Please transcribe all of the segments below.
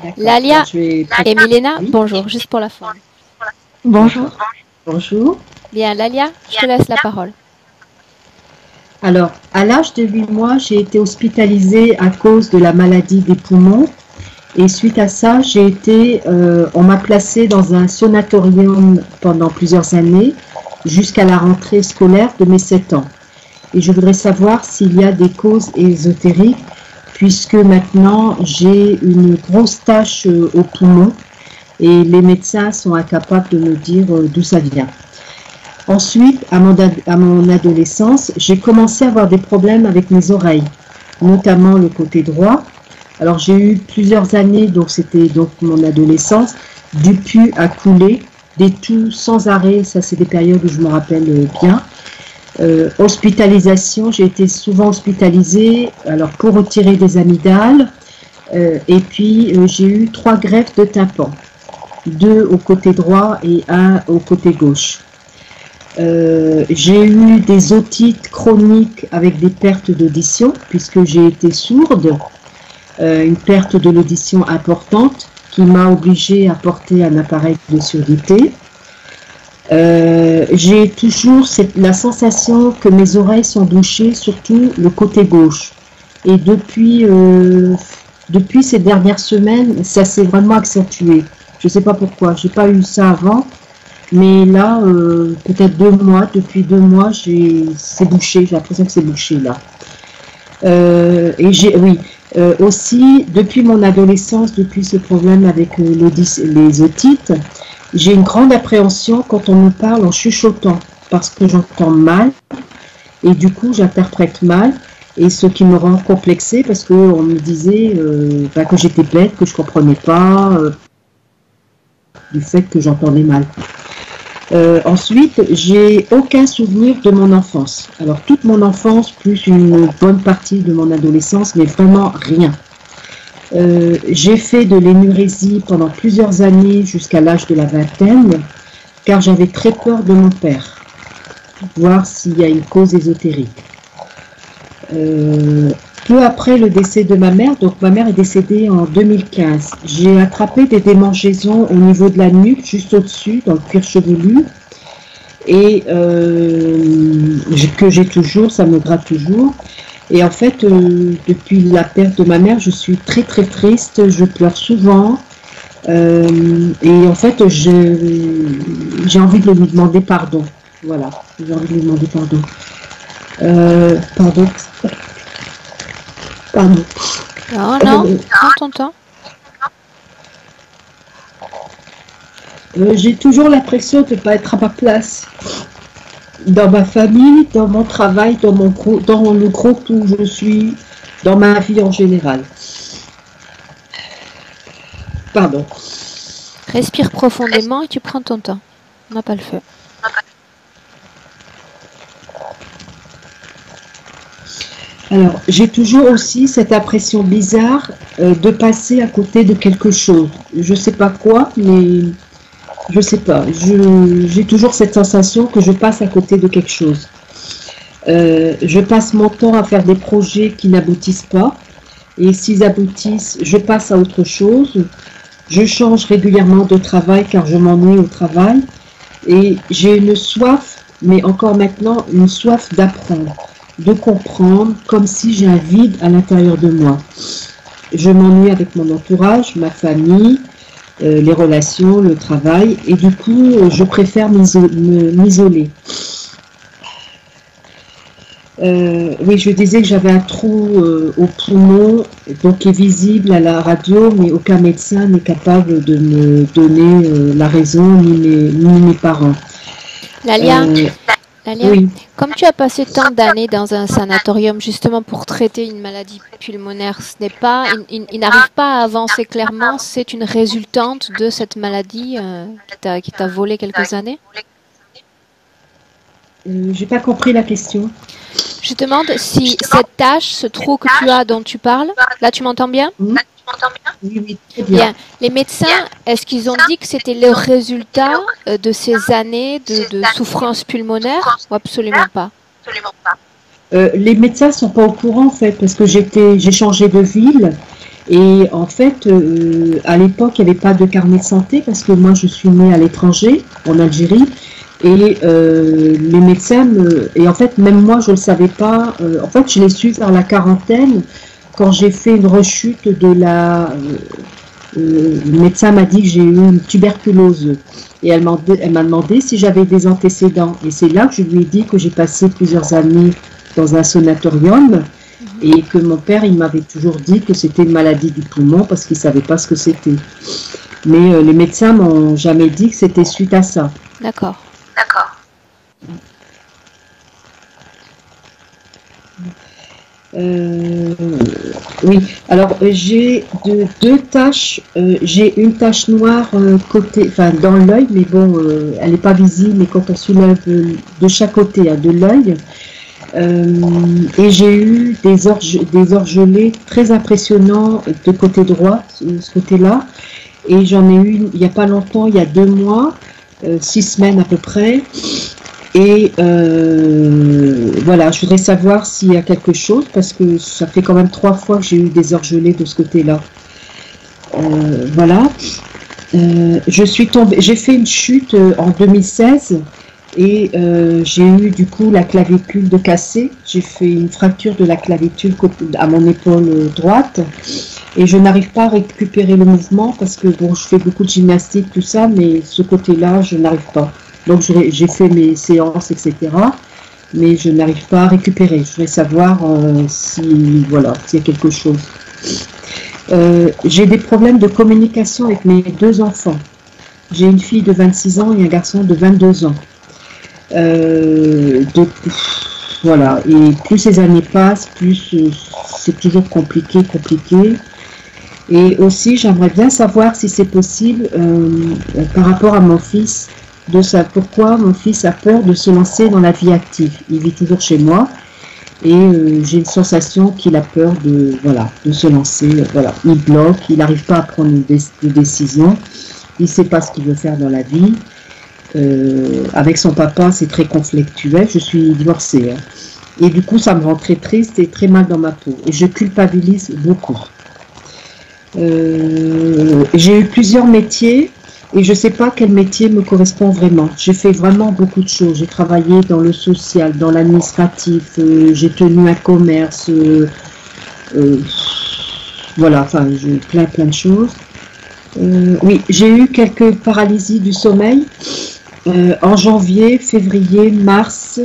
D'accord. Lalia Alors, je vais... et Milena, Oui. bonjour, juste pour la forme. Bonjour. Bonjour. Bien, Lalia, je te laisse la parole. Alors, à l'âge de 8 mois, j'ai été hospitalisée à cause de la maladie des poumons. Et suite à ça, on m'a placée dans un sanatorium pendant plusieurs années, jusqu'à la rentrée scolaire de mes 7 ans. Et je voudrais savoir s'il y a des causes ésotériques, puisque maintenant j'ai une grosse tache au poumon et les médecins sont incapables de me dire d'où ça vient. Ensuite, à mon adolescence, j'ai commencé à avoir des problèmes avec mes oreilles, notamment le côté droit. Alors j'ai eu plusieurs années, donc c'était donc mon adolescence, du pu à couler, des toux sans arrêt, ça c'est des périodes où je me rappelle bien. Hospitalisation, j'ai été souvent hospitalisée alors pour retirer des amygdales, et puis j'ai eu 3 greffes de tympan, 2 au côté droit et 1 au côté gauche. J'ai eu des otites chroniques avec des pertes d'audition puisque j'ai été sourde, une perte de l'audition importante qui m'a obligée à porter un appareil de surdité. J'ai toujours la sensation que mes oreilles sont bouchées, surtout le côté gauche. Et depuis ces dernières semaines, ça s'est vraiment accentué. Je ne sais pas pourquoi, j'ai pas eu ça avant, mais là, peut-être 2 mois, depuis 2 mois, c'est bouché, j'ai l'impression que c'est bouché là. Aussi, depuis mon adolescence, depuis ce problème avec les otites, j'ai une grande appréhension quand on me parle en chuchotant, parce que j'entends mal, et du coup j'interprète mal, et ce qui me rend complexée, parce qu'on me disait que j'étais bête, que je ne comprenais pas, du fait que j'entendais mal. Ensuite, j'ai aucun souvenir de mon enfance. Alors toute mon enfance, plus une bonne partie de mon adolescence, mais vraiment rien. J'ai fait de l'énurésie pendant plusieurs années jusqu'à l'âge de la vingtaine, car j'avais très peur de mon père, voir s'il y a une cause ésotérique. Peu après le décès de ma mère, donc ma mère est décédée en 2015, j'ai attrapé des démangeaisons au niveau de la nuque, juste au-dessus, dans le cuir chevelu, et que j'ai toujours, ça me gratte toujours. Et en fait, depuis la perte de ma mère, je suis très très triste, je pleure souvent, et en fait, j'ai envie de lui demander pardon. Voilà, j'ai envie de lui demander pardon. Pardon. Pardon. Non, prends ton temps. J'ai toujours l'impression de ne pas être à ma place. Dans ma famille, dans mon travail, dans le groupe où je suis, dans ma vie en général. Pardon. Respire profondément et tu prends ton temps. On n'a pas le feu. Alors, j'ai toujours aussi cette impression bizarre de passer à côté de quelque chose. Je ne sais pas quoi, mais je ne sais pas. J'ai toujours cette sensation que je passe à côté de quelque chose. Je passe mon temps à faire des projets qui n'aboutissent pas. Et s'ils aboutissent, je passe à autre chose. Je change régulièrement de travail car je m'ennuie au travail. Et j'ai une soif, mais encore maintenant, une soif d'apprendre, de comprendre, comme si j'ai un vide à l'intérieur de moi. Je m'ennuie avec mon entourage, ma famille, les relations, le travail, et du coup, je préfère m'isoler. Oui, je disais que j'avais un trou au poumon, donc qui est visible à la radio, mais aucun médecin n'est capable de me donner la raison, ni mes parents. Lalia, oui. Comme tu as passé tant d'années dans un sanatorium justement pour traiter une maladie pulmonaire, il n'arrive pas à avancer clairement, c'est une résultante de cette maladie qui t'a volé quelques années? J'ai pas compris la question. Je demande si cette tâche, ce trou que tu as dont tu parles, là tu m'entends bien? Oui, très bien. Bien. Les médecins, est-ce qu'ils ont dit que c'était le résultat de ces années de souffrance pulmonaire ou absolument pas? Les médecins sont pas au courant en fait parce que j'ai changé de ville Et en fait, à l'époque, il n'y avait pas de carnet de santé parce que moi, je suis née à l'étranger, en Algérie. Et les médecins, et en fait, même moi, je ne le savais pas. En fait, je l'ai su vers la quarantaine, quand j'ai fait une rechute de la... le médecin m'a dit que j'ai eu une tuberculose. Et elle m'a demandé si j'avais des antécédents. Et c'est là que je lui ai dit que j'ai passé plusieurs années dans un sanatorium et que mon père, il m'avait toujours dit que c'était une maladie du poumon parce qu'il ne savait pas ce que c'était. Mais les médecins m'ont jamais dit que c'était suite à ça. D'accord. Oui, alors j'ai deux taches. J'ai une tache noire côté, enfin dans l'œil, mais bon, elle n'est pas visible. Mais quand on soulève de chaque côté, de l'œil, et j'ai eu des orgelets très impressionnants de côté droit, ce côté-là. Et j'en ai eu il n'y a pas longtemps, il y a 2 mois, 6 semaines à peu près. Et voilà, je voudrais savoir s'il y a quelque chose, parce que ça fait quand même 3 fois que j'ai eu des orgelets de ce côté-là. Voilà. J'ai fait une chute en 2016 et j'ai eu du coup la clavicule de cassée. J'ai fait une fracture de la clavicule à mon épaule droite et je n'arrive pas à récupérer le mouvement parce que bon, je fais beaucoup de gymnastique, tout ça, mais ce côté-là, je n'arrive pas. Donc j'ai fait mes séances, etc. Mais je n'arrive pas à récupérer. Je voudrais savoir s'il y a quelque chose. J'ai des problèmes de communication avec mes 2 enfants. J'ai une fille de 26 ans et un garçon de 22 ans. Voilà. Et plus les années passent, plus c'est toujours compliqué. Et aussi, j'aimerais bien savoir si c'est possible par rapport à mon fils, de savoir pourquoi mon fils a peur de se lancer dans la vie active. Il vit toujours chez moi et j'ai une sensation qu'il a peur de se lancer. Voilà, il bloque, il n'arrive pas à prendre de décision, il ne sait pas ce qu'il veut faire dans la vie. Avec son papa, c'est très conflictuel. Je suis divorcée. Et du coup, ça me rend très triste et très mal dans ma peau. Et je culpabilise beaucoup. J'ai eu plusieurs métiers et je ne sais pas quel métier me correspond vraiment. J'ai fait vraiment beaucoup de choses. J'ai travaillé dans le social, dans l'administratif, j'ai tenu un commerce, voilà, enfin, j'ai plein de choses. Oui, j'ai eu quelques paralysies du sommeil en janvier, février, mars.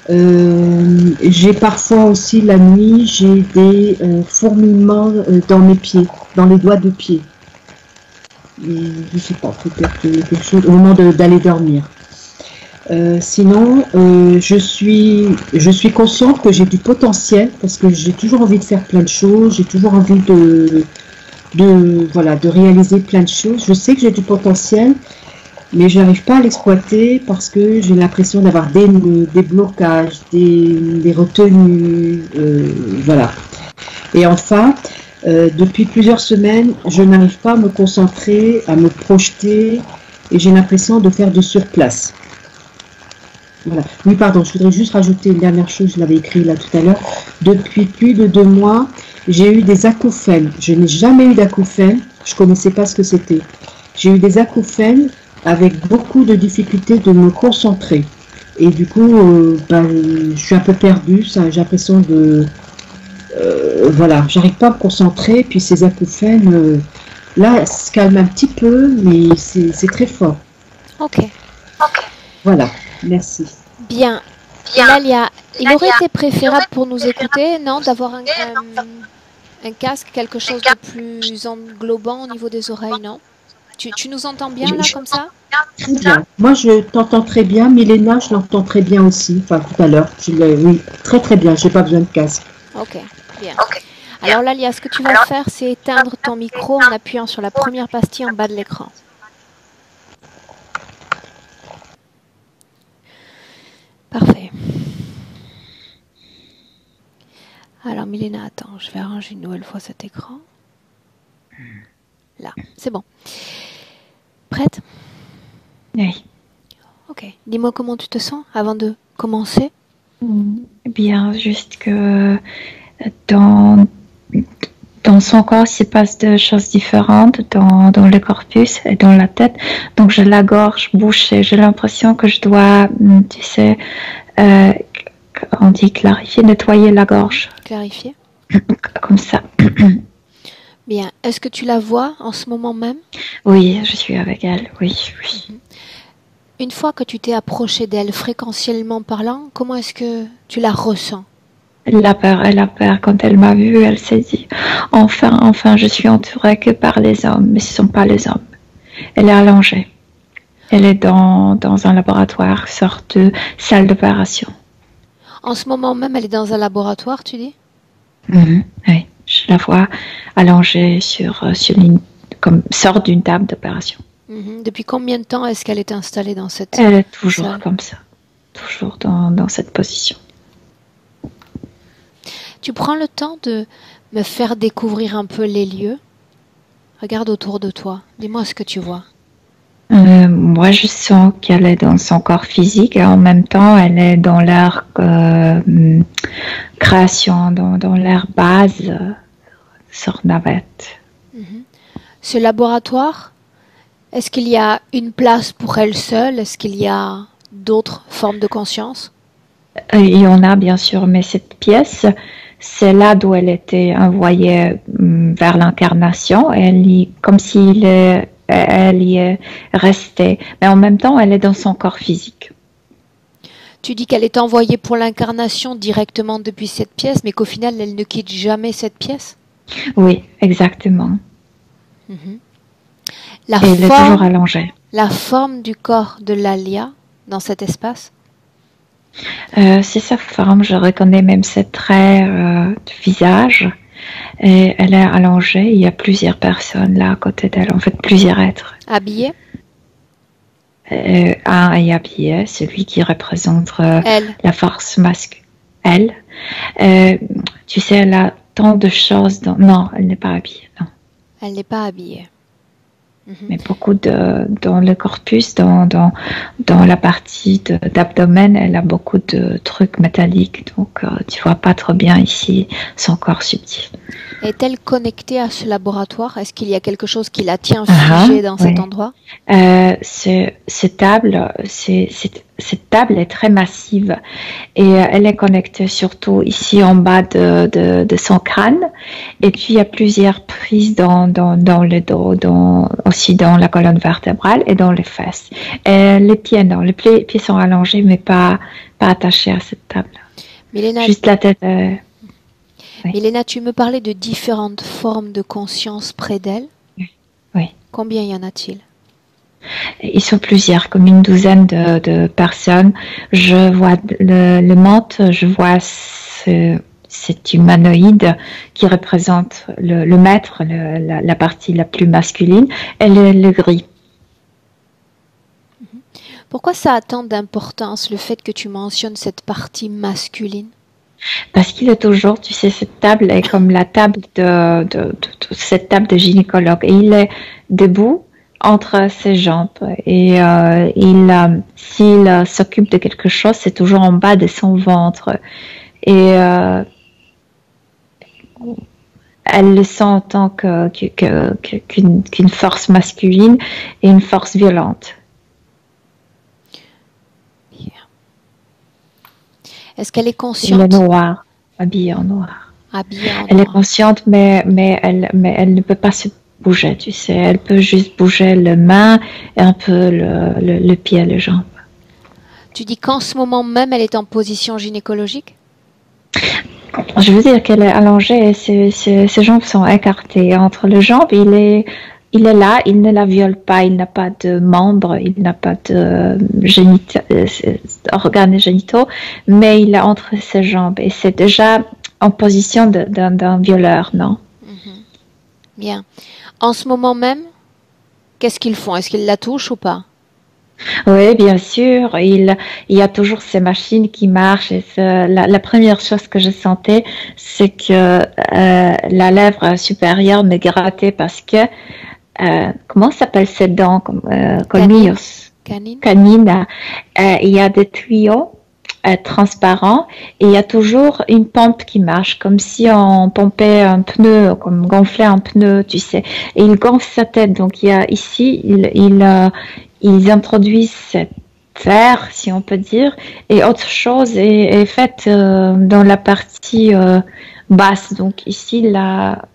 J'ai parfois aussi la nuit, j'ai des fourmillements dans mes pieds, dans les doigts de pied. Et, je sais pas, peut-être quelque chose au moment d'aller dormir. Sinon, je suis consciente que j'ai du potentiel parce que j'ai toujours envie de faire plein de choses, j'ai toujours envie de réaliser plein de choses. Je sais que j'ai du potentiel, mais je n'arrive pas à l'exploiter parce que j'ai l'impression d'avoir des blocages, des retenues, voilà. Et enfin, depuis plusieurs semaines, je n'arrive pas à me concentrer, à me projeter, et j'ai l'impression de faire du surplace. Voilà. Oui, pardon, je voudrais juste rajouter une dernière chose, je l'avais écrit là tout à l'heure. Depuis plus de 2 mois, j'ai eu des acouphènes. Je n'ai jamais eu d'acouphènes, je ne connaissais pas ce que c'était. J'ai eu des acouphènes avec beaucoup de difficultés de me concentrer. Et du coup, je suis un peu perdue, j'ai l'impression de... voilà, j'arrive pas à me concentrer, puis ces acouphènes, là, ça se calme un petit peu, mais c'est très fort. Ok. Voilà, merci. Bien. Lalia, il aurait été préférable pour nous écouter, non, d'avoir un casque, quelque chose de plus englobant au niveau des oreilles, non? Tu nous entends bien là, comme ça? Très bien. Moi, je t'entends très bien. Milena, je l'entends très bien aussi. Enfin, tout à l'heure. Oui, très bien. Je n'ai pas besoin de casque. Ok, bien. Alors Lalia, ce que tu vas faire, c'est éteindre ton micro en appuyant sur la première pastille en bas de l'écran. Parfait. Alors Milena, attends, je vais arranger une nouvelle fois cet écran. Là, c'est bon. Prête? Oui. Ok. Dis-moi comment tu te sens avant de commencer. Bien, juste que dans dans son corps, il se passe des choses différentes dans le corpus et dans la tête. Donc, j'ai la gorge bouchée. J'ai l'impression que je dois, tu sais, euh, on dit clarifier, nettoyer la gorge. Clarifier. Comme ça. Bien. Est-ce que tu la vois en ce moment même? Oui, je suis avec elle. Oui, oui. Une fois que tu t'es approché d'elle, fréquentiellement parlant, comment est-ce que tu la ressens? Elle a peur, elle a peur. Quand elle m'a vue, elle s'est dit, enfin, je suis entourée que par les hommes, mais ce ne sont pas les hommes. Elle est allongée. Elle est dans un laboratoire, sorte de salle d'opération. En ce moment même, elle est dans un laboratoire, tu dis? Oui, je la vois allongée sur comme sorte d'une table d'opération. Depuis combien de temps est-ce qu'elle est installée dans cette Elle est toujours salle? comme ça, toujours dans cette position. Tu prends le temps de me faire découvrir un peu les lieux? Regarde autour de toi. Dis-moi ce que tu vois. Moi, je sens qu'elle est dans son corps physique et en même temps, elle est dans leur création, dans leur base, sorte navette. Ce laboratoire, est-ce qu'il y a une place pour elle seule? Est-ce qu'il y a d'autres formes de conscience? Il y en a bien sûr, mais cette pièce, c'est là d'où elle était envoyée vers l'incarnation. Comme s'il est elle y est restée. Mais en même temps, elle est dans son corps physique. Tu dis qu'elle est envoyée pour l'incarnation directement depuis cette pièce, mais qu'au final, elle ne quitte jamais cette pièce? Oui, exactement. La Et elle est toujours allongée. La forme du corps de Lalia dans cet espace? C'est sa forme, je reconnais même ses traits de visage. Et elle est allongée, il y a plusieurs personnes là à côté d'elle, en fait plusieurs êtres. Habillés? Un est habillé, celui qui représente la force masculine. Elle. Tu sais, elle a tant de choses. Non, elle n'est pas habillée, non. Elle n'est pas habillée. Mais beaucoup dans le corpus, dans la partie d'abdomen, elle a beaucoup de trucs métalliques, donc tu vois pas trop bien ici son corps subtil. Est-elle connectée à ce laboratoire? Est-ce qu'il y a quelque chose qui la tient figée dans cet endroit? Cette table est très massive et elle est connectée surtout ici en bas de son crâne. Et puis il y a plusieurs prises dans le dos, aussi dans la colonne vertébrale et dans les fesses. Et les pieds, non, les pieds sont allongés mais pas attachés à cette table. Milena, juste la tête. Oui. Milena, tu me parlais de différentes formes de conscience près d'elle. Oui. Combien y en a-t-il? Ils sont plusieurs, comme une douzaine de personnes. Je vois le menton, je vois cet humanoïde qui représente le maître, la partie la plus masculine, et le gris. Pourquoi ça a tant d'importance, le fait que tu mentionnes cette partie masculine? Parce qu'il est toujours, tu sais, cette table est comme la table cette table de gynécologue. Et il est debout entre ses jambes. Et s'il s'occupe de quelque chose, c'est toujours en bas de son ventre. Et elle le sent en tant qu'une force masculine et une force violente. Est-ce qu'elle est consciente? Elle est noire, habillée en noir. Elle est consciente, mais elle ne peut pas se bouger, tu sais. Elle peut juste bouger les mains et un peu le pied et les jambes. Tu dis qu'en ce moment même, elle est en position gynécologique? Je veux dire qu'elle est allongée et ses jambes sont écartées. Entre les jambes, il est là, il ne la viole pas, il n'a pas de membres, il n'a pas de organes génitaux, mais il est entre ses jambes et c'est déjà en position d'un violeur, non? Bien. En ce moment même, qu'est-ce qu'ils font? Est-ce qu'ils la touchent ou pas? Oui, bien sûr. Il y a toujours ces machines qui marchent. Et la première chose que je sentais, c'est que la lèvre supérieure me grattait parce que comment s'appelle ces dents? Colmillos. Canine. Canine. Il y a des tuyaux transparent et il y a toujours une pompe qui marche, comme si on pompait un pneu, comme gonflait un pneu, tu sais. Et il gonfle sa tête. Donc il y a ici, ils introduisent cette air, si on peut dire, et autre chose est faite dans la partie basse. Donc ici, la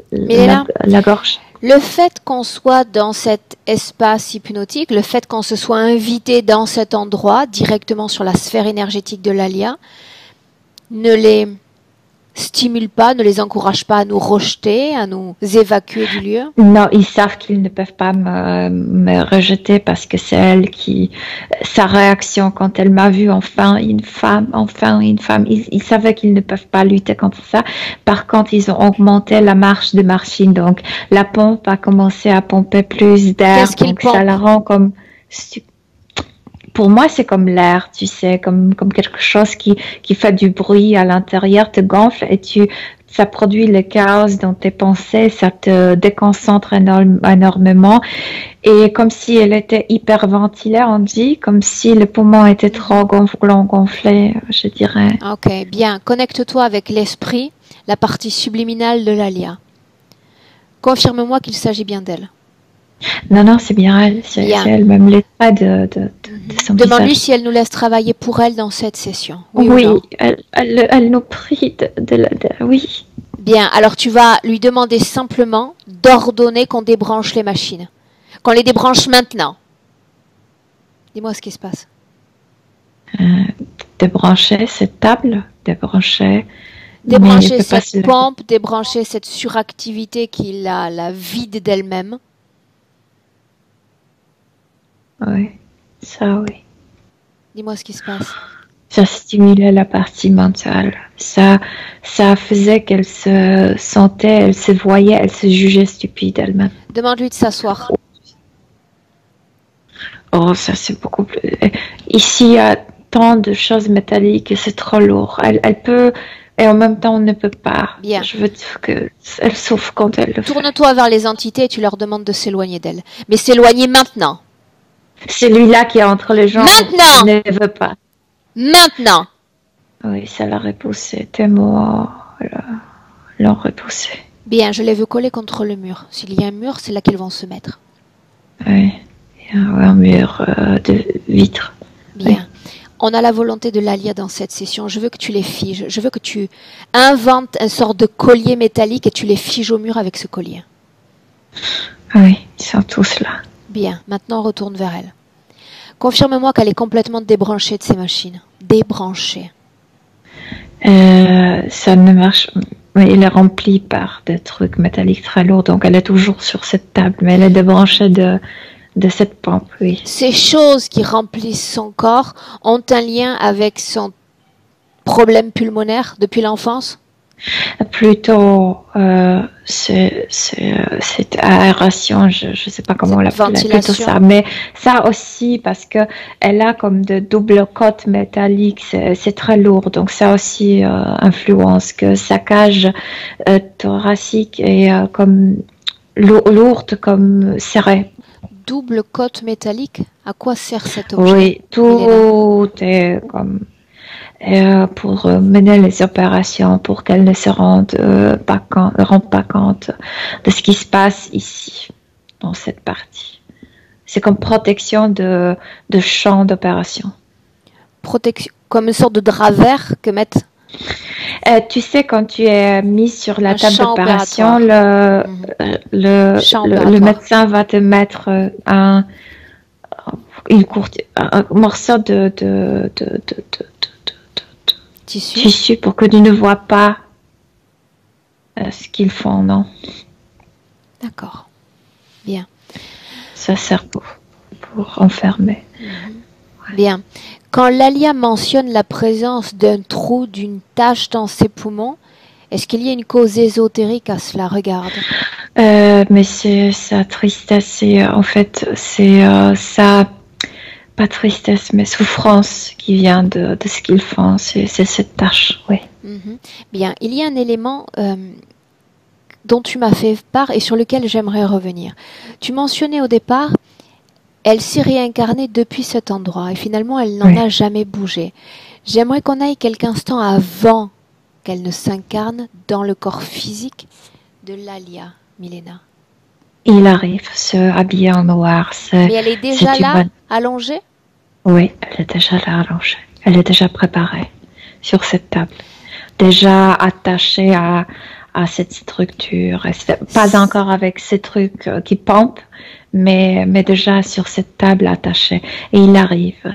gorge. Le fait qu'on soit dans cet espace hypnotique, le fait qu'on se soit invité dans cet endroit, directement sur la sphère énergétique de l'Alia, ne les stimule pas, ne les encourage pas à nous rejeter, à nous évacuer du lieu? Non, ils savent qu'ils ne peuvent pas me rejeter parce que c'est elle sa réaction quand elle m'a vu, enfin une femme, ils savaient qu'ils ne peuvent pas lutter contre ça. Par contre, ils ont augmenté la marche de machine, donc la pompe a commencé à pomper plus d'air, donc ça la rend comme... Pour moi, c'est comme l'air, tu sais, comme quelque chose qui fait du bruit à l'intérieur, te gonfle et ça produit le chaos dans tes pensées, ça te déconcentre énormément. Et comme si elle était hyperventilée, on dit, comme si le poumon était trop gonflé, je dirais. Ok, bien. Connecte-toi avec l'esprit, la partie subliminale de l'Alia. Confirme-moi qu'il s'agit bien d'elle. Non, c'est bien elle. C'est elle, même l'état de son visage. Demande-lui si elle nous laisse travailler pour elle dans cette session. Oui, elle nous prie oui. Bien, alors tu vas lui demander simplement d'ordonner qu'on débranche les machines. Qu'on les débranche maintenant. Dis-moi ce qui se passe. Débrancher cette table, débrancher cette pompe, débrancher cette suractivité qui la vide d'elle-même. Oui, ça oui. Dis-moi ce qui se passe. Ça stimulait la partie mentale. Ça faisait qu'elle se sentait, elle se voyait, elle se jugeait stupide elle-même. Demande-lui de s'asseoir. Oh, ça c'est beaucoup plus... Ici, il y a tant de choses métalliques et c'est trop lourd. Elle peut... Et en même temps, on ne peut pas. Bien. Je veux dire qu'elle souffre quand elle le fait. Tourne-toi vers les entités et tu leur demandes de s'éloigner d'elle. Mais s'éloigner maintenant. Celui-là qui est entre les jambes ne veut pas. Maintenant. Oui, ça l'a repoussé. Tes mots l'ont repoussé. Bien, je les veux coller contre le mur. S'il y a un mur, c'est là qu'ils vont se mettre. Oui, il y a un mur de vitre. Bien. Oui. On a la volonté de l'Alia dans cette session. Je veux que tu les figes. Je veux que tu inventes une sorte de collier métallique et tu les figes au mur avec ce collier. Oui, ils sont tous là. Bien, maintenant on retourne vers elle. Confirme-moi qu'elle est complètement débranchée de ces machines. Débranchée. Ça ne marche pas. Mais elle est remplie par des trucs métalliques très lourds, donc elle est toujours sur cette table, mais elle est débranchée de cette pompe, oui. Ces choses qui remplissent son corps ont un lien avec son problème pulmonaire depuis l'enfance? Plutôt, cette aération, je ne sais pas comment on l'appelle, plutôt ça. Mais ça aussi, parce que elle a comme de doubles côtes métalliques, c'est très lourd. Donc ça aussi influence que sa cage thoracique est comme lourde, comme serrée. Double côte métallique? À quoi sert cet objet? Oui, tout est comme... pour mener les opérations, pour qu'elle ne se rende pas compte de ce qui se passe ici, dans cette partie. C'est comme protection de champ d'opération. Protection, comme une sorte de drap vert que mettent... tu sais, quand tu es mis sur la table d'opération, le médecin va te mettre un morceau de tissu pour que tu ne vois pas ce qu'ils font, non? D'accord. Bien. Ça sert pour enfermer. Bien. Quand l'Alia mentionne la présence d'un trou, d'une tache dans ses poumons, est-ce qu'il y a une cause ésotérique à cela? Regarde. Mais c'est sa tristesse, en fait, c'est sa... Pas tristesse, mais souffrance qui vient de ce qu'ils font. C'est cette tâche, oui. Bien, il y a un élément dont tu m'as fait part et sur lequel j'aimerais revenir. Tu mentionnais au départ, elle s'est réincarnée depuis cet endroit et finalement, elle n'en a jamais bougé. J'aimerais qu'on aille quelques instants avant qu'elle ne s'incarne dans le corps physique de Lalia, Milena. Il arrive, se habiller en noir. Mais elle est déjà là, allongée? Oui, elle est déjà là, allongée. Elle est déjà préparée sur cette table. Déjà attachée à cette structure. Pas encore avec ces trucs qui pompent, mais déjà sur cette table attachée. Et il arrive.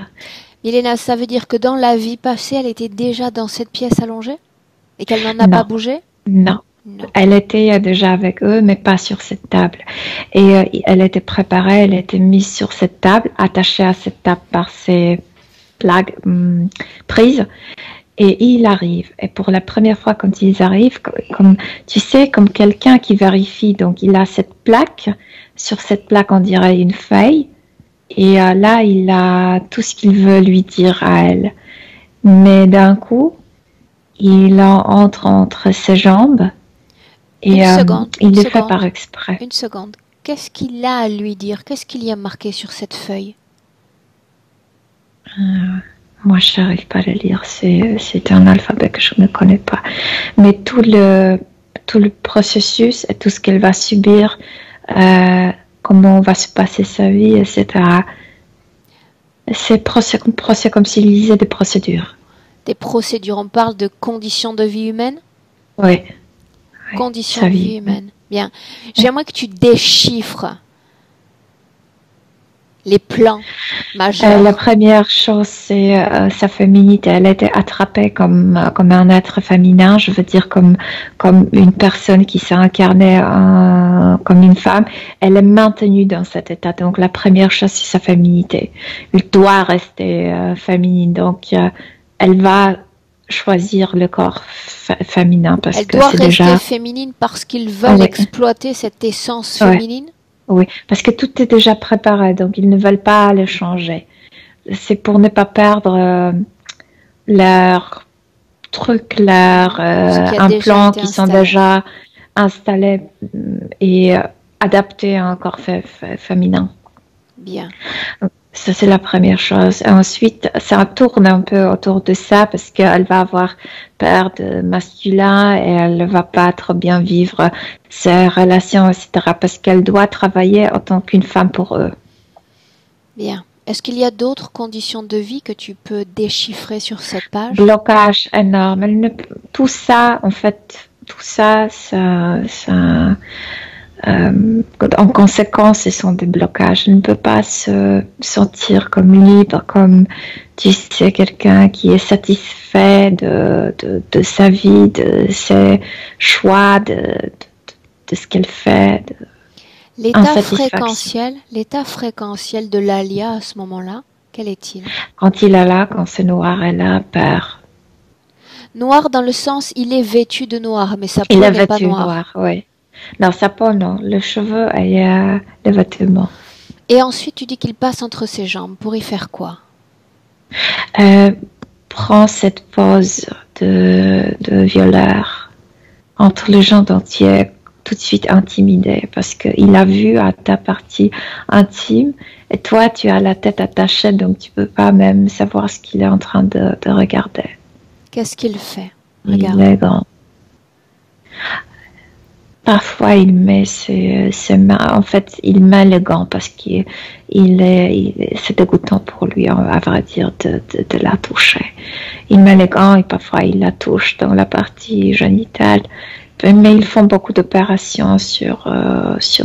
Milena, ça veut dire que dans la vie passée, elle était déjà dans cette pièce allongée? Et qu'elle n'en a pas bougé? Non. Elle était déjà avec eux, mais pas sur cette table. Et elle était préparée, elle était mise sur cette table, attachée à cette table par ses plaques prises. Et il arrive. Et pour la première fois, quand ils arrivent, comme tu sais, comme quelqu'un qui vérifie, donc il a cette plaque. Sur cette plaque, on dirait une feuille. Et là, il a tout ce qu'il veut lui dire à elle. Mais d'un coup, il entre ses jambes. Et il le fait par exprès. Une seconde. Qu'est-ce qu'il a à lui dire? Qu'est-ce qu'il y a marqué sur cette feuille? Moi, je n'arrive pas à le lire. C'est un alphabet que je ne connais pas. Mais tout le processus et tout ce qu'elle va subir, comment va se passer sa vie, etc. C'est comme s'il lisait des procédures. Des procédures. On parle de conditions de vie humaine? Oui. Conditions de vie humaine. Bien. J'aimerais que tu déchiffres les plans majeurs. La première chose, c'est sa féminité. Elle était attrapée comme un être féminin, je veux dire comme une personne qui s'est incarnée comme une femme. Elle est maintenue dans cet état. Donc la première chose, c'est sa féminité. Elle doit rester féminine. Donc elle va choisir le corps féminin parce elle que doit c'est rester déjà féminine parce qu'ils veulent exploiter cette essence féminine. Oui, parce que tout est déjà préparé, donc ils ne veulent pas le changer. C'est pour ne pas perdre leur truc, leur implants qui sont déjà installés et adaptés à un corps féminin. Bien. Ça, c'est la première chose. Et ensuite, ça tourne un peu autour de ça parce qu'elle va avoir peur de masculin et elle ne va pas trop bien vivre ses relations, etc. Parce qu'elle doit travailler en tant qu'une femme pour eux. Bien. Est-ce qu'il y a d'autres conditions de vie que tu peux déchiffrer sur cette page? Blocage énorme. Tout ça, en fait, ça en conséquence, ce sont des blocages. Elle ne peut pas se sentir comme libre, comme tu sais, quelqu'un qui est satisfait de sa vie, de ses choix, de ce qu'elle fait. L'état fréquentiel de Lalia à ce moment-là, quel est-il? Quand il est là, quand c'est noir, elle a peur. Noir dans le sens, il est vêtu de noir, mais sa peau n'est pas noire. Oui. Non, sa peau, non. Le cheveu et les vêtements. Et ensuite, tu dis qu'il passe entre ses jambes. Pour y faire quoi? Prends cette pose de violeur entre les jambes entières, tout de suite intimidé, parce qu'il a vu à ta partie intime, et toi, tu as la tête attachée, donc tu ne peux pas même savoir ce qu'il est en train de regarder. Qu'est-ce qu'il fait? Regarde. Il est grand. Parfois, il met ses mains, en fait, il met les gants parce c'est dégoûtant pour lui, à vrai dire, de la toucher. Il met les gants et parfois il la touche dans la partie génitale. Mais ils font beaucoup d'opérations sur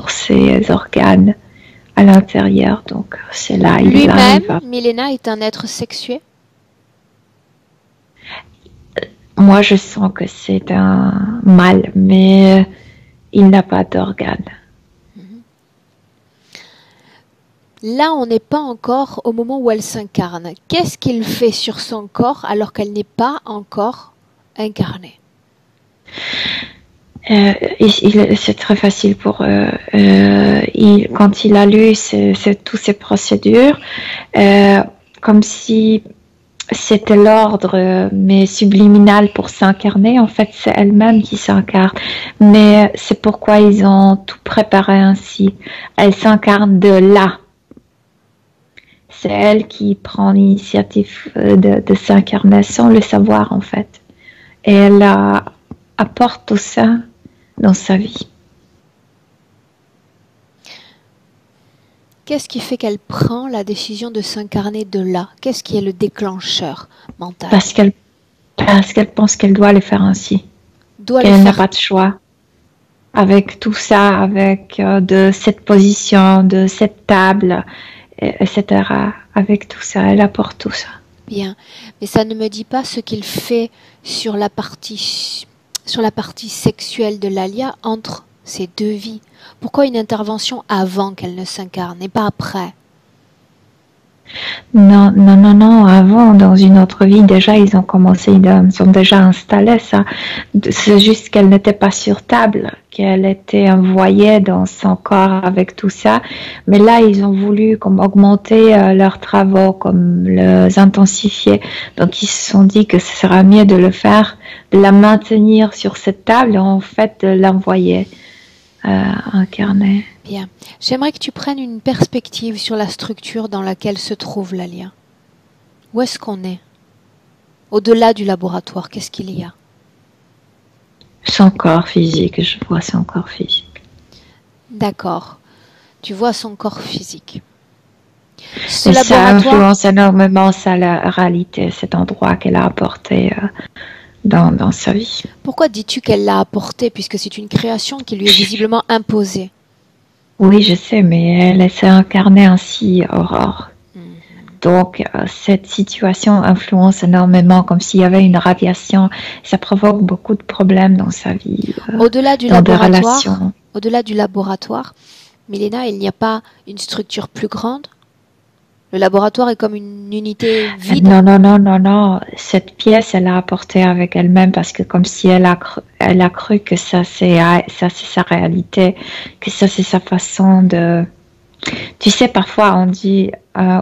ses organes à l'intérieur, donc c'est là. Lui-même, Milena, est un être sexué? Moi, je sens que c'est un mâle, mais il n'a pas d'organes. Là, on n'est pas encore au moment où elle s'incarne. Qu'est-ce qu'il fait sur son corps alors qu'elle n'est pas encore incarnée? C'est très facile pour eux. Quand il a lu toutes ces procédures, comme si c'était l'ordre, mais subliminal pour s'incarner. En fait, c'est elle-même qui s'incarne. Mais c'est pourquoi ils ont tout préparé ainsi. Elle s'incarne de là. c'est elle qui prend l'initiative de s'incarner sans le savoir en fait. Et elle apporte tout ça dans sa vie. Qu'est-ce qui fait qu'elle prend la décision de s'incarner de là? Qu'est-ce qui est le déclencheur mental? Parce qu'elle pense qu'elle doit le faire ainsi. Doit le Qu'elle n'a faire. pas de choix. Avec tout ça, avec de cette position, de cette table, etc. Avec tout ça, elle apporte tout ça. Bien, mais ça ne me dit pas ce qu'il fait sur la partie sexuelle de Lalia entre ces deux vies. Pourquoi une intervention avant qu'elle ne s'incarne et pas après? Non, avant, dans une autre vie, déjà, ils ont commencé, ils ont déjà installé ça. C'est juste qu'elle n'était pas sur table, qu'elle était envoyée dans son corps avec tout ça. Mais là, ils ont voulu comme augmenter leurs travaux, comme les intensifier. Donc, ils se sont dit que ce sera mieux de le faire, de la maintenir sur cette table et en fait de l'envoyer incarner. Bien. J'aimerais que tu prennes une perspective sur la structure dans laquelle se trouve Lalia. Où est-ce qu'on est? Au-delà du laboratoire, qu'est-ce qu'il y a? Son corps physique, je vois son corps physique. D'accord. Tu vois son corps physique. Ce laboratoire... Ça influence énormément la réalité, cet endroit qu'elle a apporté dans sa vie. Pourquoi dis-tu qu'elle l'a apporté puisque c'est une création qui lui est visiblement imposée? Oui, je sais, mais elle s'est incarnée ainsi, Aurore. Donc, cette situation influence énormément, comme s'il y avait une radiation. Ça provoque beaucoup de problèmes dans sa vie. Au-delà du laboratoire, Milena, il n'y a pas une structure plus grande? Le laboratoire est comme une unité vide? Non. Cette pièce, elle l'a apportée avec elle-même parce que comme si elle a cru que ça c'est sa réalité, que ça c'est sa façon de... Tu sais, parfois on dit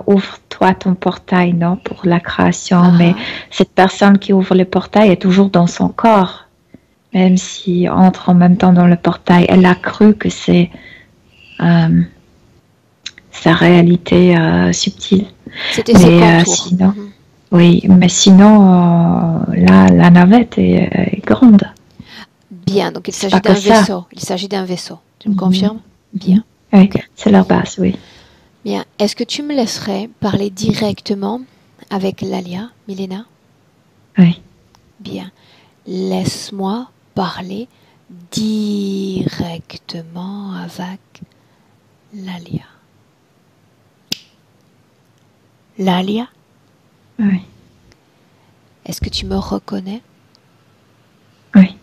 ouvre-toi ton portail, non, pour la création, mais cette personne qui ouvre le portail est toujours dans son corps, même si entre en même temps dans le portail. Elle a cru que c'est sa réalité subtile. C'était ses contours. Sinon, oui, mais sinon, là, la navette est grande. Bien, donc il s'agit d'un vaisseau. Il s'agit d'un vaisseau. Tu me confirmes? Bien. Oui, okay. C'est leur base, oui. Bien. Est-ce que tu me laisserais parler directement avec Lalia, Milena? Oui. Bien. Laisse-moi parler directement avec Lalia. Lalia? Oui. Est-ce que tu me reconnais? Oui.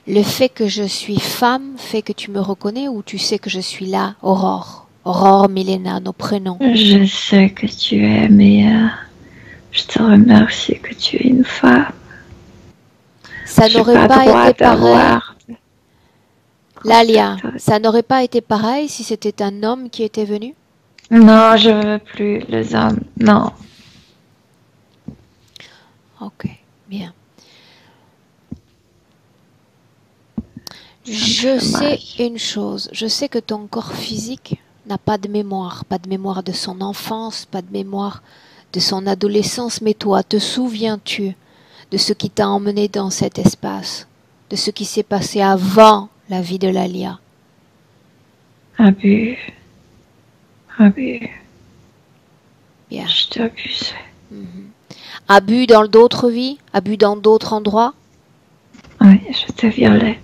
Le fait que je suis femme fait que tu me reconnais ou tu sais que je suis là, Aurore? Aurore, Milena, nos prénoms. Je sais que tu es, mais je te remercie que tu es une femme. Ça n'aurait pas été pareil. Lalia, ça n'aurait pas été pareil si c'était un homme qui était venu? Non, je veux plus les hommes. Non. Ok, bien. Je sais une chose. Je sais que ton corps physique n'a pas de mémoire de son enfance, pas de mémoire de son adolescence, mais toi, te souviens-tu de ce qui t'a emmené dans cet espace, de ce qui s'est passé avant la vie de Lalia? Abus. Bien. Je t'abusais. Abus dans d'autres vies? Abus dans d'autres endroits? Oui, je te violais.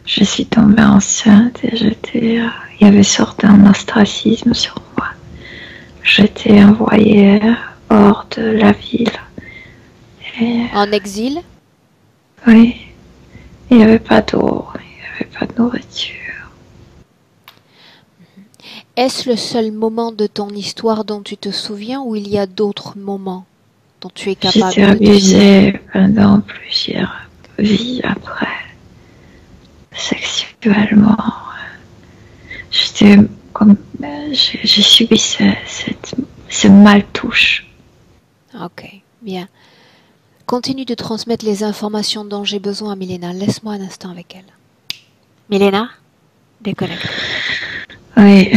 Je suis tombée enceinte et il y avait sorti un ostracisme sur moi. J'étais envoyée hors de la ville. En exil? Oui. Il n'y avait pas d'eau, il n'y avait pas de nourriture. Est-ce le seul moment de ton histoire dont tu te souviens ou il y a d'autres moments dont tu es capable de te souvenir? J'étais abusée pendant plusieurs vies après. Sexuellement. J'étais comme... J'ai subi ce mal-touche. Ok, bien. Continue de transmettre les informations dont j'ai besoin à Milena. Laisse-moi un instant avec elle. Milena, déconnecte. Oui,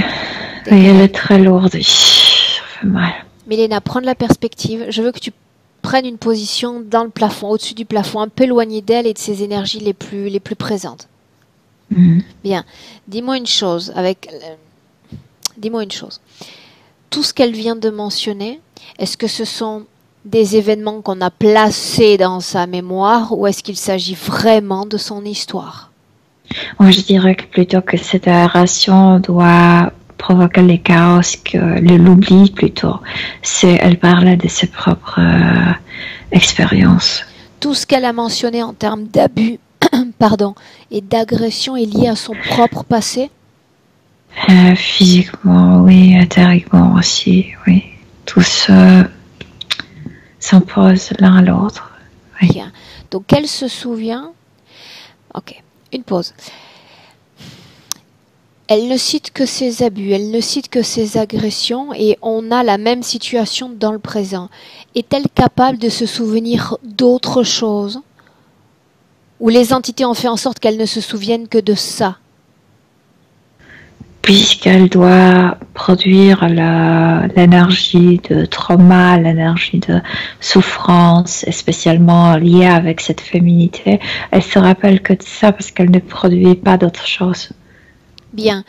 elle est très lourde. Ça fait mal. Mélena, prends de la perspective. Je veux que tu prennes une position dans le plafond, au-dessus du plafond, un peu éloigné d'elle et de ses énergies les plus présentes. Bien. Dis-moi une chose. Dis-moi une chose. Tout ce qu'elle vient de mentionner, est-ce que ce sont des événements qu'on a placés dans sa mémoire ou est-ce qu'il s'agit vraiment de son histoire? Moi, je dirais que plutôt que cette aération doit provoquer les chaos, que l'oubli plutôt. Elle parlait de ses propres expériences. Tout ce qu'elle a mentionné en termes d'abus pardon, et d'agression est lié à son propre passé? Physiquement, oui, éthériquement aussi, oui. Tout ça s'impose l'un à l'autre. Oui. Bien. Donc, elle se souvient... Ok, une pause. Elle ne cite que ses abus, elle ne cite que ses agressions et on a la même situation dans le présent. Est-elle capable de se souvenir d'autre chose? Ou les entités ont fait en sorte qu'elle ne se souvienne que de ça? Puisqu'elle doit produire l'énergie de trauma, l'énergie de souffrance, et spécialement liée avec cette féminité, elle se rappelle que de ça parce qu'elle ne produit pas d'autre chose. Bien.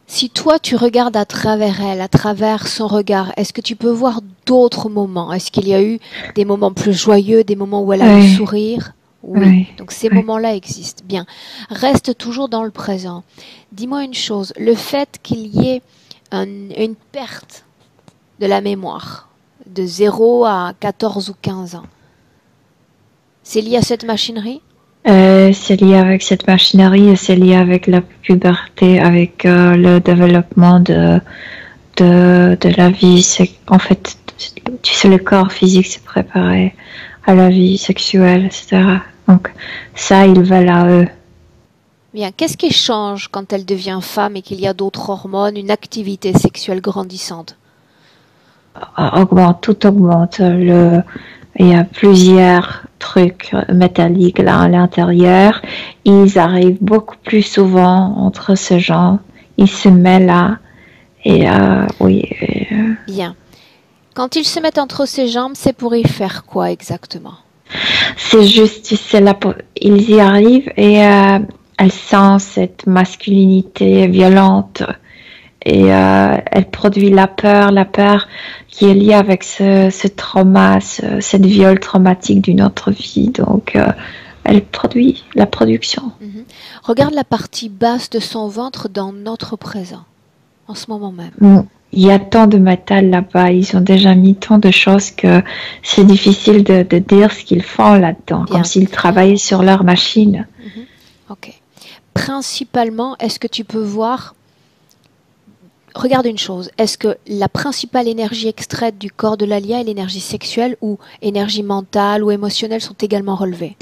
Si toi tu regardes à travers elle, à travers son regard, est-ce que tu peux voir d'autres moments? Est-ce qu'il y a eu des moments plus joyeux, des moments où elle a eu sourire? Oui. Donc ces moments-là existent. Bien. Reste toujours dans le présent. Dis-moi une chose, le fait qu'il y ait une perte de la mémoire de 0 à 14 ou 15 ans, c'est lié à cette machinerie? C'est lié avec cette machinerie et c'est lié avec la puberté, avec le développement de la vie. En fait, tu sais, le corps physique s'est préparé à la vie sexuelle, etc. Donc ça, ils veulent à eux. Bien, qu'est-ce qui change quand elle devient femme et qu'il y a d'autres hormones, une activité sexuelle grandissante? Tout augmente. Il y a plusieurs trucs métalliques là à l'intérieur. Ils arrivent beaucoup plus souvent entre ces gens. Ils se mêlent là. Et oui. Bien. Quand ils se mettent entre ses jambes, c'est pour y faire quoi exactement? C'est juste, ils y arrivent et elle sent cette masculinité violente et elle produit la peur qui est liée avec ce trauma, cette viol traumatique d'une autre vie. Donc, elle produit la production. Regarde la partie basse de son ventre dans notre présent, en ce moment même. Il y a tant de métal là-bas, ils ont déjà mis tant de choses que c'est difficile de dire ce qu'ils font là-dedans, comme s'ils travaillaient sur leur machine. Ok. Principalement, est-ce que tu peux voir... Regarde une chose, est-ce que la principale énergie extraite du corps de l'Alia est l'énergie sexuelle ou énergie mentale ou émotionnelle sont également relevées?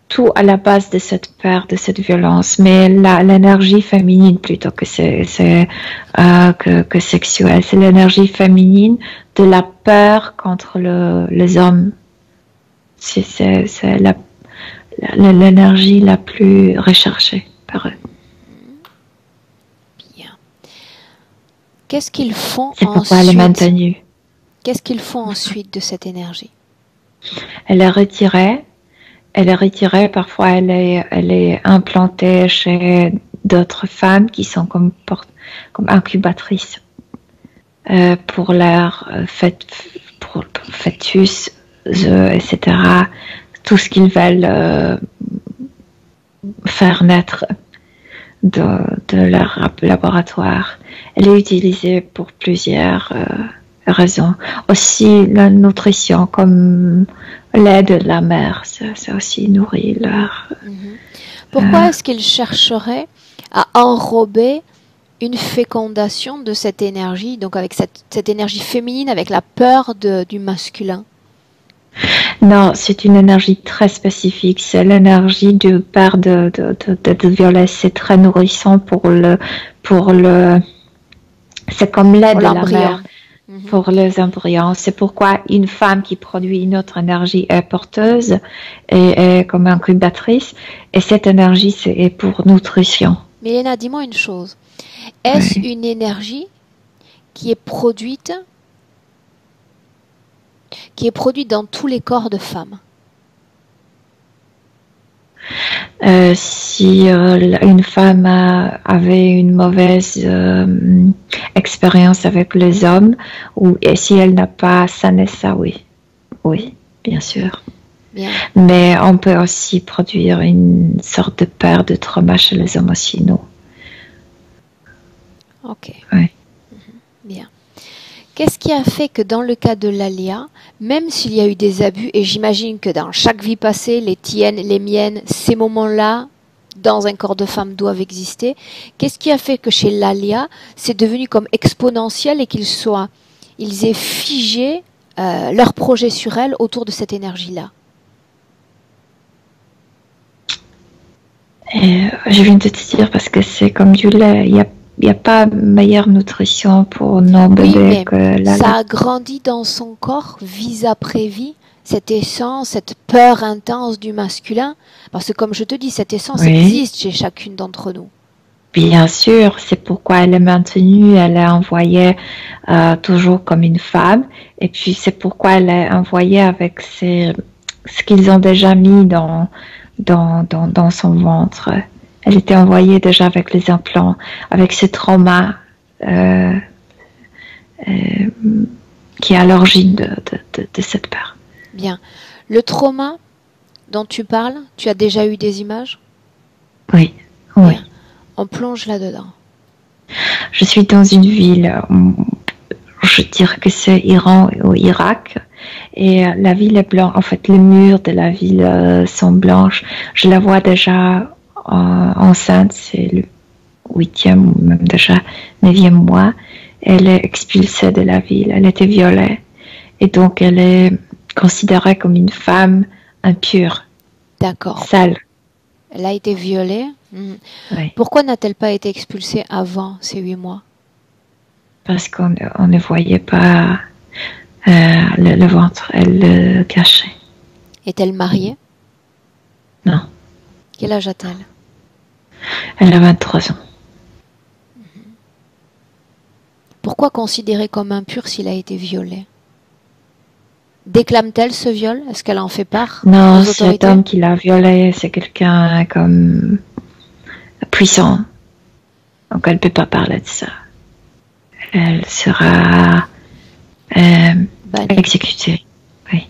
Tout à la base de cette peur, de cette violence, mais l'énergie féminine plutôt que sexuelle, c'est l'énergie féminine de la peur contre les hommes. C'est l'énergie la plus recherchée par eux. Bien. Qu'est-ce qu'ils font ensuite? C'est pourquoi elle est maintenue. Qu'est-ce qu'ils font ensuite de cette énergie? Elle est retirée. Parfois elle est implantée chez d'autres femmes qui sont comme incubatrices pour leur fœtus, etc. Tout ce qu'ils veulent faire naître de leur laboratoire. Elle est utilisée pour plusieurs raisons. Aussi la nutrition, comme lait de la mère, ça aussi nourrit leur... Pourquoi est-ce qu'ils chercheraient à enrober une fécondation de cette énergie, donc avec cette énergie féminine, avec la peur du masculin? Non, c'est une énergie très spécifique. C'est l'énergie du père de violet. C'est très nourrissant pour le. C'est comme lait de la mère pour les embryons. C'est pourquoi une femme qui produit une autre énergie est porteuse et est comme incubatrice. Et cette énergie, c'est pour nutrition. Mélena, dis-moi une chose. Est-ce une énergie qui est produite qui est produite dans tous les corps de femmes. Si une femme avait une mauvaise expérience avec les hommes, et si elle n'a pas ça, oui. Oui, bien sûr. Bien. Mais on peut aussi produire une sorte de peur de trauma chez les hommes aussi, non? Ok. Oui. Bien. Qu'est-ce qui a fait que dans le cas de Lalia, même s'il y a eu des abus, et j'imagine que dans chaque vie passée, les tiennes, les miennes, ces moments-là, dans un corps de femme doivent exister, qu'est-ce qui a fait que chez Lalia, c'est devenu comme exponentiel et ils aient figé leur projet sur elle autour de cette énergie-là? Je viens de te dire parce que c'est comme du lait, il n'y a pas meilleure nutrition pour nos bébés que la ça a grandi dans son corps, vie après vie, cette essence, cette peur intense du masculin. Parce que comme je te dis, cette essence existe chez chacune d'entre nous. Bien sûr, c'est pourquoi elle est maintenue, elle est envoyée toujours comme une femme. Et puis c'est pourquoi elle est envoyée avec ce qu'ils ont déjà mis dans son ventre. Elle était envoyée déjà avec les implants, avec ce trauma qui est à l'origine de cette peur. Bien. Le trauma dont tu parles, tu as déjà eu des images? Oui, oui. Bien. On plonge là-dedans. Je suis dans une ville, je dirais que c'est Iran ou Irak, et la ville est blanche. En fait, les murs de la ville sont blanches. Je la vois déjà enceinte, c'est le 8e ou même déjà 9e mois. Elle est expulsée de la ville, elle était violée. Et donc, elle est considérée comme une femme impure. D'accord. Sale. Elle a été violée. Oui. Pourquoi n'a-t-elle pas été expulsée avant ces 8 mois? Parce qu'on ne voyait pas le ventre, elle le cachait. Est-elle mariée? Non. Quel âge a-t-elle? Elle a 23 ans. Pourquoi considérer comme impure s'il a été violé? Déclame-t-elle ce viol? Est-ce qu'elle en fait part? Non, cet homme qui l'a violée, c'est quelqu'un comme puissant. Donc elle ne peut pas parler de ça. Elle sera exécutée. Oui.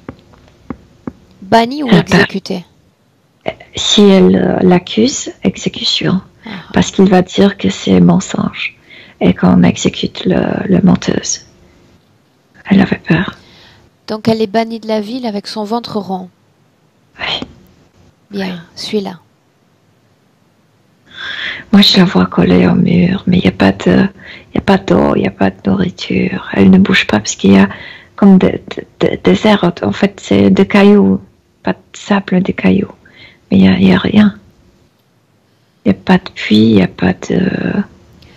Bannie ou exécutée? Si elle l'accuse, exécution. Parce qu'il va dire que c'est mensonge et qu'on exécute le menteuse. Elle avait peur. Donc elle est bannie de la ville avec son ventre rond. Oui. Bien, suis-là. Moi, je la vois collée au mur, mais il n'y a pas d'eau, il n'y a pas de nourriture. Elle ne bouge pas parce qu'il y a comme des airs. En fait, c'est des cailloux, pas de sable, des cailloux. Mais il n'y a rien. Il n'y a pas de puits, il n'y a pas de...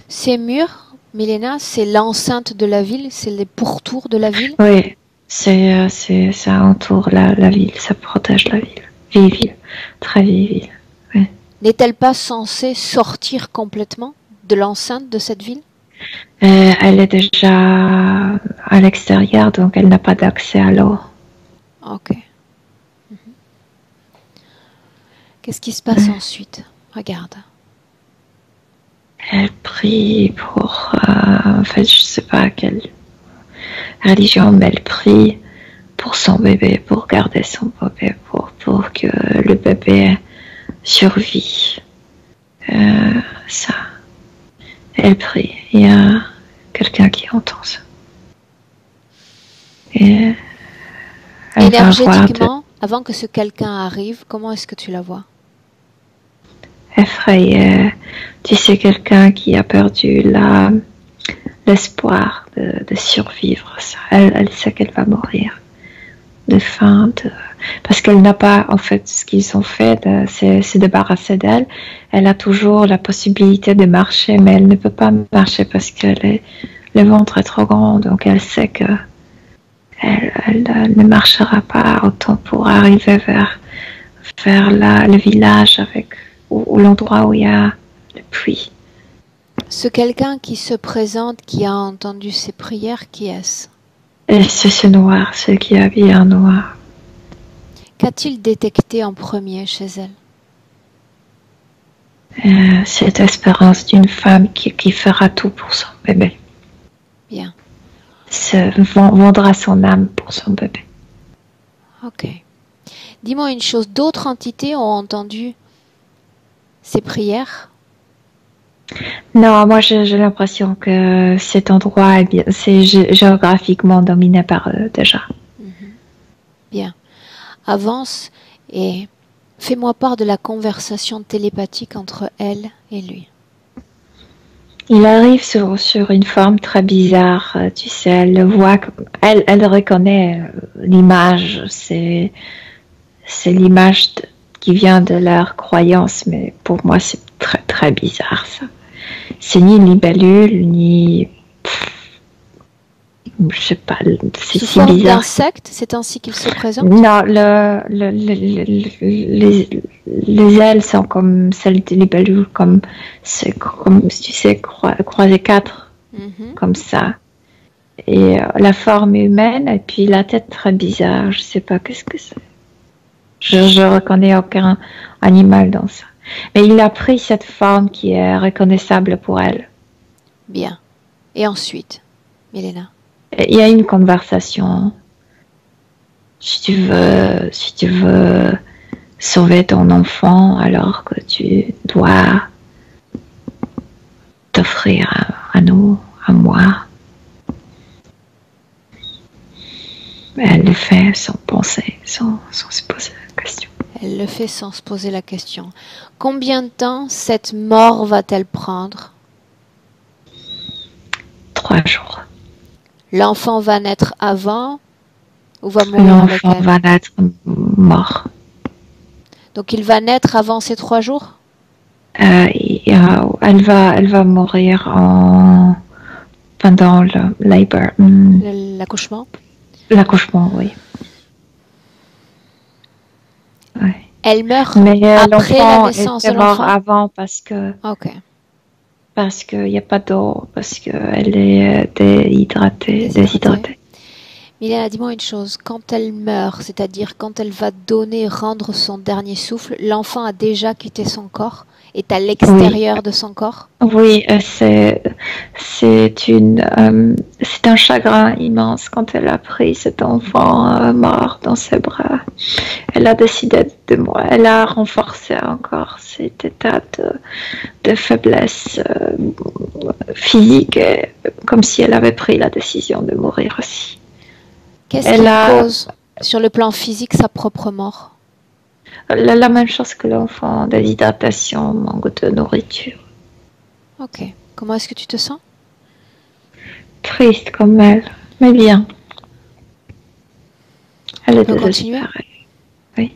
Ces murs, Milena, c'est l'enceinte de la ville, c'est les pourtours de la ville? Oui, ça entoure la ville, ça protège la ville. Vieille ville, très vieille ville. Oui. N'est-elle pas censée sortir complètement de l'enceinte de cette ville? Elle est déjà à l'extérieur, donc elle n'a pas d'accès à l'eau. Ok. Qu'est-ce qui se passe ensuite? Regarde. Elle prie pour... en fait, je ne sais pas quelle religion, mais elle prie pour son bébé, pour garder son bébé, pour que le bébé survit. Ça. Elle prie. Il y a quelqu'un qui entend ça. Et énergétiquement, avant que ce quelqu'un arrive, comment est-ce que tu la vois? Effrayée. Tu sais, quelqu'un qui a perdu l'espoir de survivre. Ça. Elle sait qu'elle va mourir de faim, parce qu'elle n'a pas, en fait, ce qu'ils ont fait, c'est se débarrasser d'elle. Elle a toujours la possibilité de marcher, mais elle ne peut pas marcher parce que le ventre est trop grand, donc elle sait que elle ne marchera pas autant pour arriver vers le village ou l'endroit où il y a le puits. Ce quelqu'un qui se présente, qui a entendu ses prières, qui est-ce? Et c'est ce noir, ce qui est habillé en noir. Qu'a-t-il détecté en premier chez elle? Cette espérance d'une femme qui fera tout pour son bébé. Bien. Vendra son âme pour son bébé. Ok. Dis-moi une chose, d'autres entités ont entendu ces prières? Non, moi j'ai l'impression que cet endroit c'est géographiquement dominé par eux déjà. Bien. Avance et fais-moi part de la conversation télépathique entre elle et lui. Il arrive sur une forme très bizarre, tu sais, elle le voit, elle reconnaît l'image, c'est l'image qui vient de leur croyance, mais pour moi c'est très très bizarre ça. C'est ni libellule, ni... je sais pas, c'est Sous si forme bizarre. d'insecte, c'est ainsi qu'il se présente? Non, les ailes sont comme celles des libellules, comme tu sais, croisées quatre, comme ça. Et la forme humaine, et puis la tête très bizarre, je sais pas qu'est-ce que c'est. Je reconnais aucun animal dans ça. Mais il a pris cette forme qui est reconnaissable pour elle. Bien. Et ensuite, Milena? Il y a une conversation. Si tu veux sauver ton enfant, alors que tu dois t'offrir à nous, à moi. Elle le fait sans penser, sans se poser la question. Elle le fait sans se poser la question. Combien de temps cette mort va-t-elle prendre? 3 jours. L'enfant va naître avant ou va mourir avec L'enfant elle? va naître mort. Donc il va naître avant ces 3 jours? Elle va mourir pendant le labor. L'accouchement? L'accouchement, oui. Ouais. Elle meurt Mais après la naissance de était mort l'enfant? avant parce que il n'y a pas d'eau, parce qu'elle est déshydratée. Milena, dis-moi une chose, quand elle meurt, c'est-à-dire quand elle va rendre son dernier souffle, l'enfant a déjà quitté son corps, est à l'extérieur de son corps? Oui, c'est un chagrin immense quand elle a pris cet enfant mort dans ses bras. Elle a décidé elle a renforcé encore cet état de faiblesse physique, comme si elle avait pris la décision de mourir aussi. Qu'est-ce qui cause sur le plan physique sa propre mort? La même chose que l'enfant, déshydratation, manque de nourriture. Ok. Comment est-ce que tu te sens? Triste comme elle, mais bien. Elle est continuer? Oui.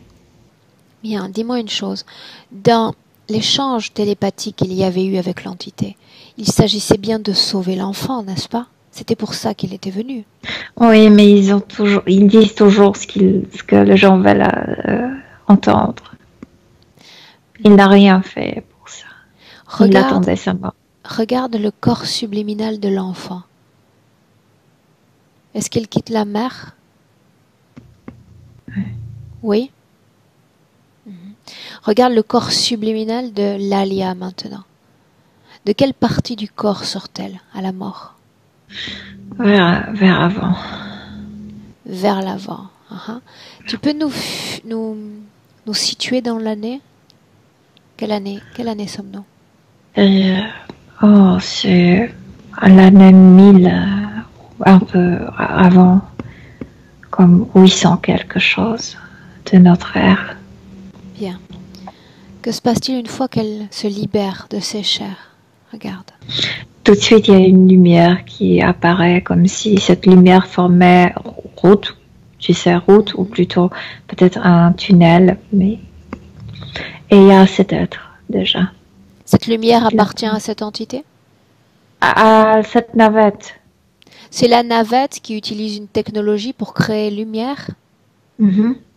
Bien, dis-moi une chose. Dans l'échange télépathique qu'il y avait eu avec l'entité, il s'agissait bien de sauver l'enfant, n'est-ce pas? C'était pour ça qu'il était venu. Oui, mais ils disent toujours ce que les gens veulent entendre. Il n'a rien fait pour ça. Il attendait sa mort. Regarde le corps subliminal de l'enfant. Est-ce qu'il quitte la mère? Oui. Regarde le corps subliminal de Lalia maintenant. De quelle partie du corps sort-elle à la mort? Vers avant. Vers l'avant. Tu peux nous situer dans l'année? Quelle année sommes-nous? C'est à l'année 1000, un peu avant, comme 800 quelque chose de notre ère. Bien. Que se passe-t-il une fois qu'elle se libère de ses chairs? Regarde. Tout de suite, il y a une lumière qui apparaît comme si cette lumière formait route, ou plutôt peut-être un tunnel, mais... Et il y a cet être, déjà. Cette lumière appartient à cette entité? À cette navette. C'est la navette qui utilise une technologie pour créer lumière?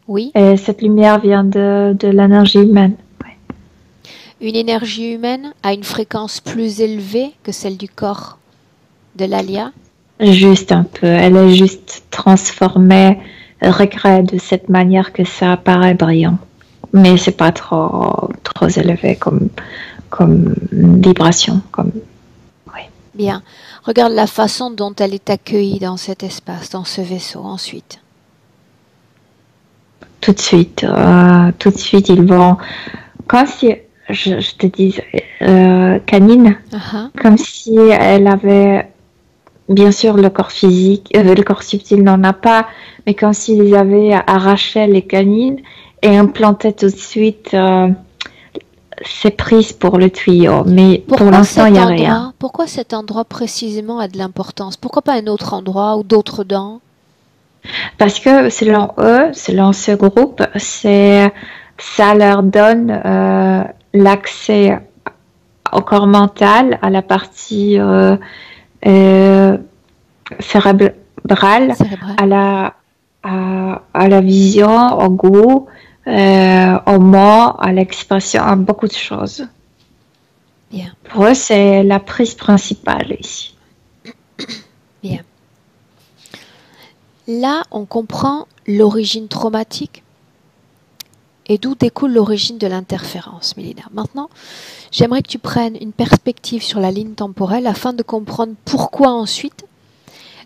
Oui. Et cette lumière vient de l'énergie humaine. Une énergie humaine à une fréquence plus élevée que celle du corps de Lalia? Juste un peu. Elle est juste transformée, regret de cette manière que ça paraît brillant. Mais c'est pas trop élevé comme vibration. Oui. Bien. Regarde la façon dont elle est accueillie dans cet espace, dans ce vaisseau, ensuite. Tout de suite, ils vont, comme si, je te dis, canine, comme si elle avait, bien sûr, le corps physique, le corps subtil n'en a pas, mais comme s'ils avaient arraché les canines et implanté tout de suite ces prises pour le tuyau. Mais pour l'instant, il n'y a rien. Pourquoi cet endroit précisément a de l'importance? Pourquoi pas un autre endroit ou d'autres dents? Parce que selon eux, selon ce groupe, ça leur donne l'accès au corps mental, à la partie cérébrale, à la vision, au goût, au mot, à l'expression, à beaucoup de choses. Bien. Pour eux, c'est la prise principale ici. Bien. Là, on comprend l'origine traumatique et d'où découle l'origine de l'interférence, Mélina. Maintenant, j'aimerais que tu prennes une perspective sur la ligne temporelle afin de comprendre pourquoi ensuite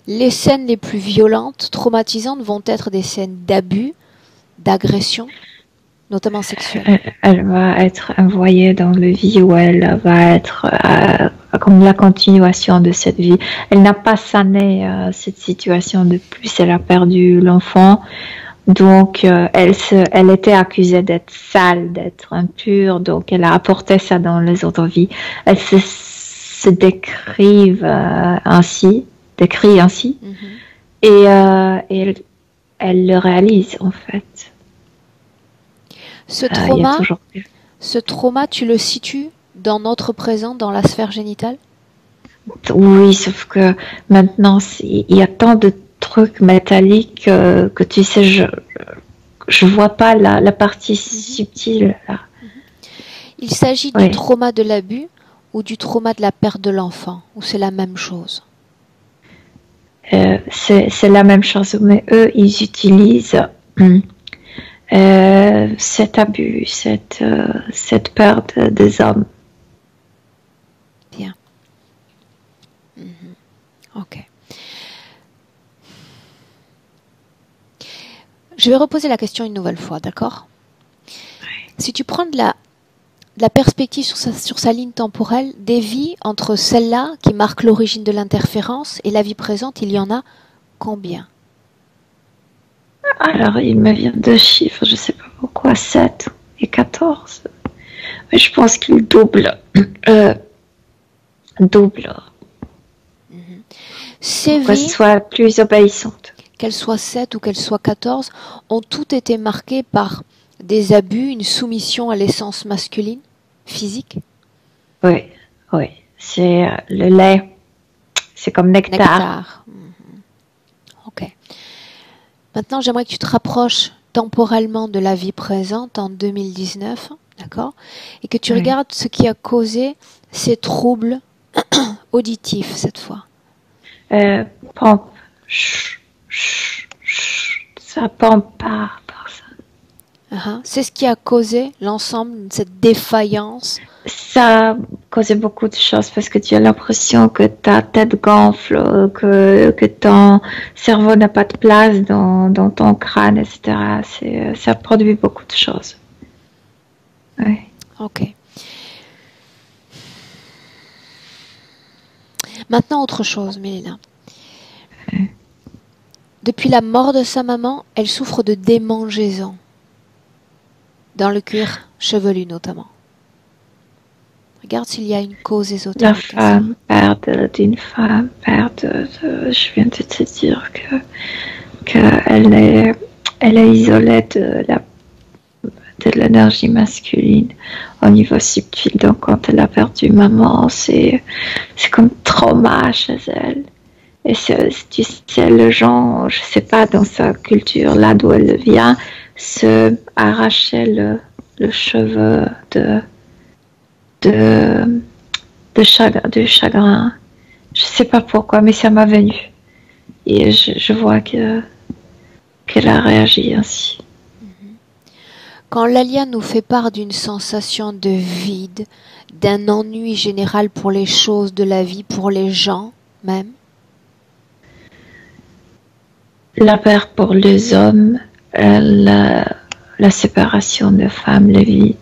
les scènes les plus violentes, traumatisantes vont être des scènes d'abus, d'agression, notamment sexuelle. Elle va être envoyée dans le vie où elle va être comme la continuation de cette vie. Elle n'a pas sané cette situation de plus. Elle a perdu l'enfant. Donc, elle était accusée d'être sale, d'être impure. Donc, elle a apporté ça dans les autres vies. Elle se décrit ainsi. Et elle le réalise, en fait. Ce trauma, tu le situes dans notre présent, dans la sphère génitale? Oui, sauf que maintenant, il y a tant de trucs métalliques que tu sais, je vois pas la partie subtile. Là. Il s'agit du trauma de l'abus ou du trauma de la perte de l'enfant, ou c'est la même chose? C'est la même chose, mais eux, ils utilisent cet abus, cette perte des hommes. Bien. Ok. Je vais reposer la question une nouvelle fois, d'accord? Si tu prends de la perspective sur sa ligne temporelle, des vies entre celle-là qui marque l'origine de l'interférence et la vie présente, il y en a combien? Alors, il me vient deux chiffres, je ne sais pas pourquoi, 7 et 14. Mais je pense qu'il double. Ces vies, qu'elles soient plus obéissantes. Qu'elles soient 7 ou qu'elles soient 14, ont toutes été marquées par des abus, une soumission à l'essence masculine, physique? Oui. C'est le lait. C'est comme nectar. Ok. Maintenant, j'aimerais que tu te rapproches temporellement de la vie présente en 2019, d'accord? Et que tu regardes ce qui a causé ces troubles auditifs cette fois. Pompe. Ça pompe par ça. C'est ce qui a causé l'ensemble de cette défaillance. Ça a causé beaucoup de choses parce que tu as l'impression que ta tête gonfle, que ton cerveau n'a pas de place dans ton crâne, etc. Ça produit beaucoup de choses. Oui. Ok. Maintenant, autre chose, Mélina. Depuis la mort de sa maman, elle souffre de démangeaisons. Dans le cuir chevelu notamment. Regarde s'il y a une cause ésotérique. La femme, père d'une femme, je viens de te dire qu'elle est isolée de l'énergie masculine au niveau subtil. Donc quand elle a perdu maman, c'est comme trauma chez elle. Et tu sais, le genre, je sais pas, dans sa culture, là d'où elle vient, se arracher le cheveu du chagrin. Je sais pas pourquoi, mais ça m'a venu. et je vois qu'elle a réagi ainsi. Quand Lalia nous fait part d'une sensation de vide, d'un ennui général pour les choses de la vie, pour les gens même, La peur pour les hommes, la séparation de femmes, le vide.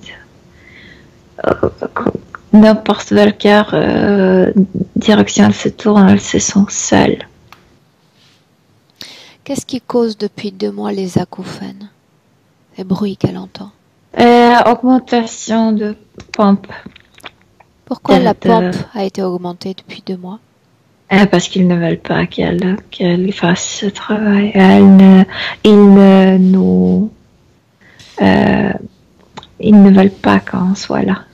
N'importe quelle direction elle se tourne, elle se sent seule. qu'est-ce qui cause depuis 2 mois les acouphènes, les bruits qu'elle entend? Augmentation de pompe. Pourquoi la pompe a été augmentée depuis 2 mois? Parce qu'ils ne veulent pas qu'elle fasse ce travail. Ils ne veulent pas qu'on soit là.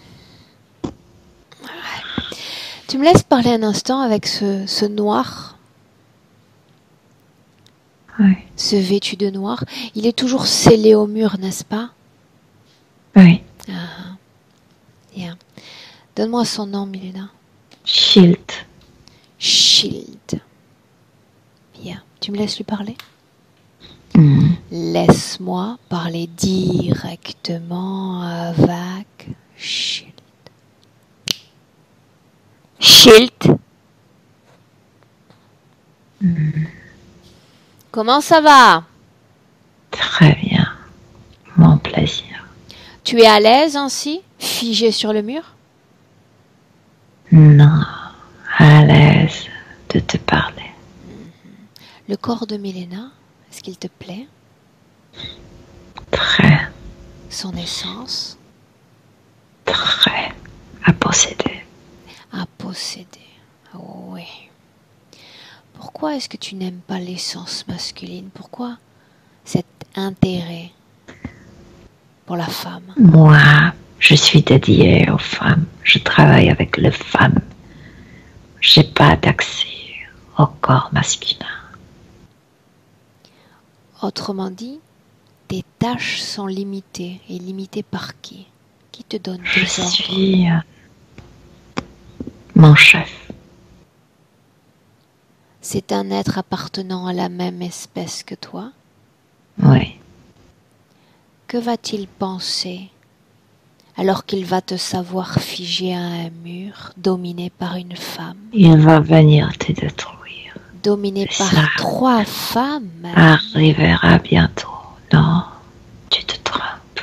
Tu me laisses parler un instant avec ce noir, Oui. ce vêtu de noir. Il est toujours scellé au mur, n'est-ce pas? Oui. Bien. Donne-moi son nom, Milena. Shield. Shield. Bien. Tu me laisses lui parler? Mm. Laisse-moi parler directement avec Shield. Shield. Comment ça va? Très bien. Mon plaisir. Tu es à l'aise ainsi, figé sur le mur? Non. À l'aise de te parler. Le corps de Milena, est-ce qu'il te plaît? Très. Son essence? Très. À posséder. À posséder. Oui. Pourquoi est-ce que tu n'aimes pas l'essence masculine? Pourquoi cet intérêt pour la femme? Moi, je suis dédiée aux femmes. Je travaille avec les femmes. J'ai pas d'accès au corps masculin. Autrement dit, tes tâches sont limitées. Et limitées par qui? Qui te donne Je des ordres? suis mon chef. C'est un être appartenant à la même espèce que toi? Oui. Que va-t-il penser alors qu'il va te savoir figé à un mur, dominé par une femme? Il va venir te détruire. Dominé par Ça 3 femmes? arrivera bientôt. Non, tu te trompes.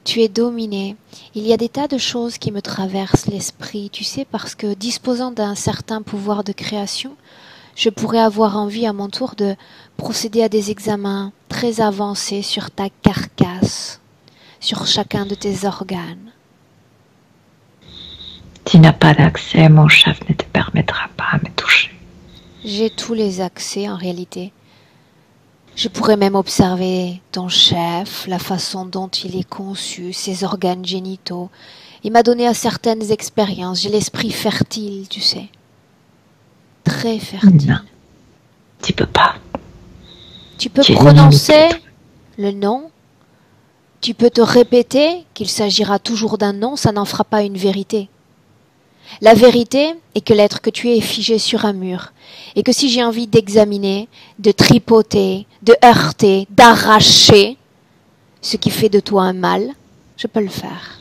Tu es dominé. Il y a des tas de choses qui me traversent l'esprit, tu sais, parce que disposant d'un certain pouvoir de création, je pourrais avoir envie à mon tour de procéder à des examens très avancés sur ta carcasse, sur chacun de tes organes. Tu n'as pas d'accès, mon chef ne te permettra pas à me toucher. J'ai tous les accès en réalité. Je pourrais même observer ton chef, la façon dont il est conçu, ses organes génitaux. Il m'a donné à certaines expériences. J'ai l'esprit fertile, tu sais. Très fertile. Non, tu peux pas. Tu peux Tu es prononcer limité. le nom. Tu peux te répéter qu'il s'agira toujours d'un nom, ça n'en fera pas une vérité. La vérité est que l'être que tu es figé sur un mur et que si j'ai envie d'examiner, de tripoter, de heurter, d'arracher ce qui fait de toi un mal, je peux le faire.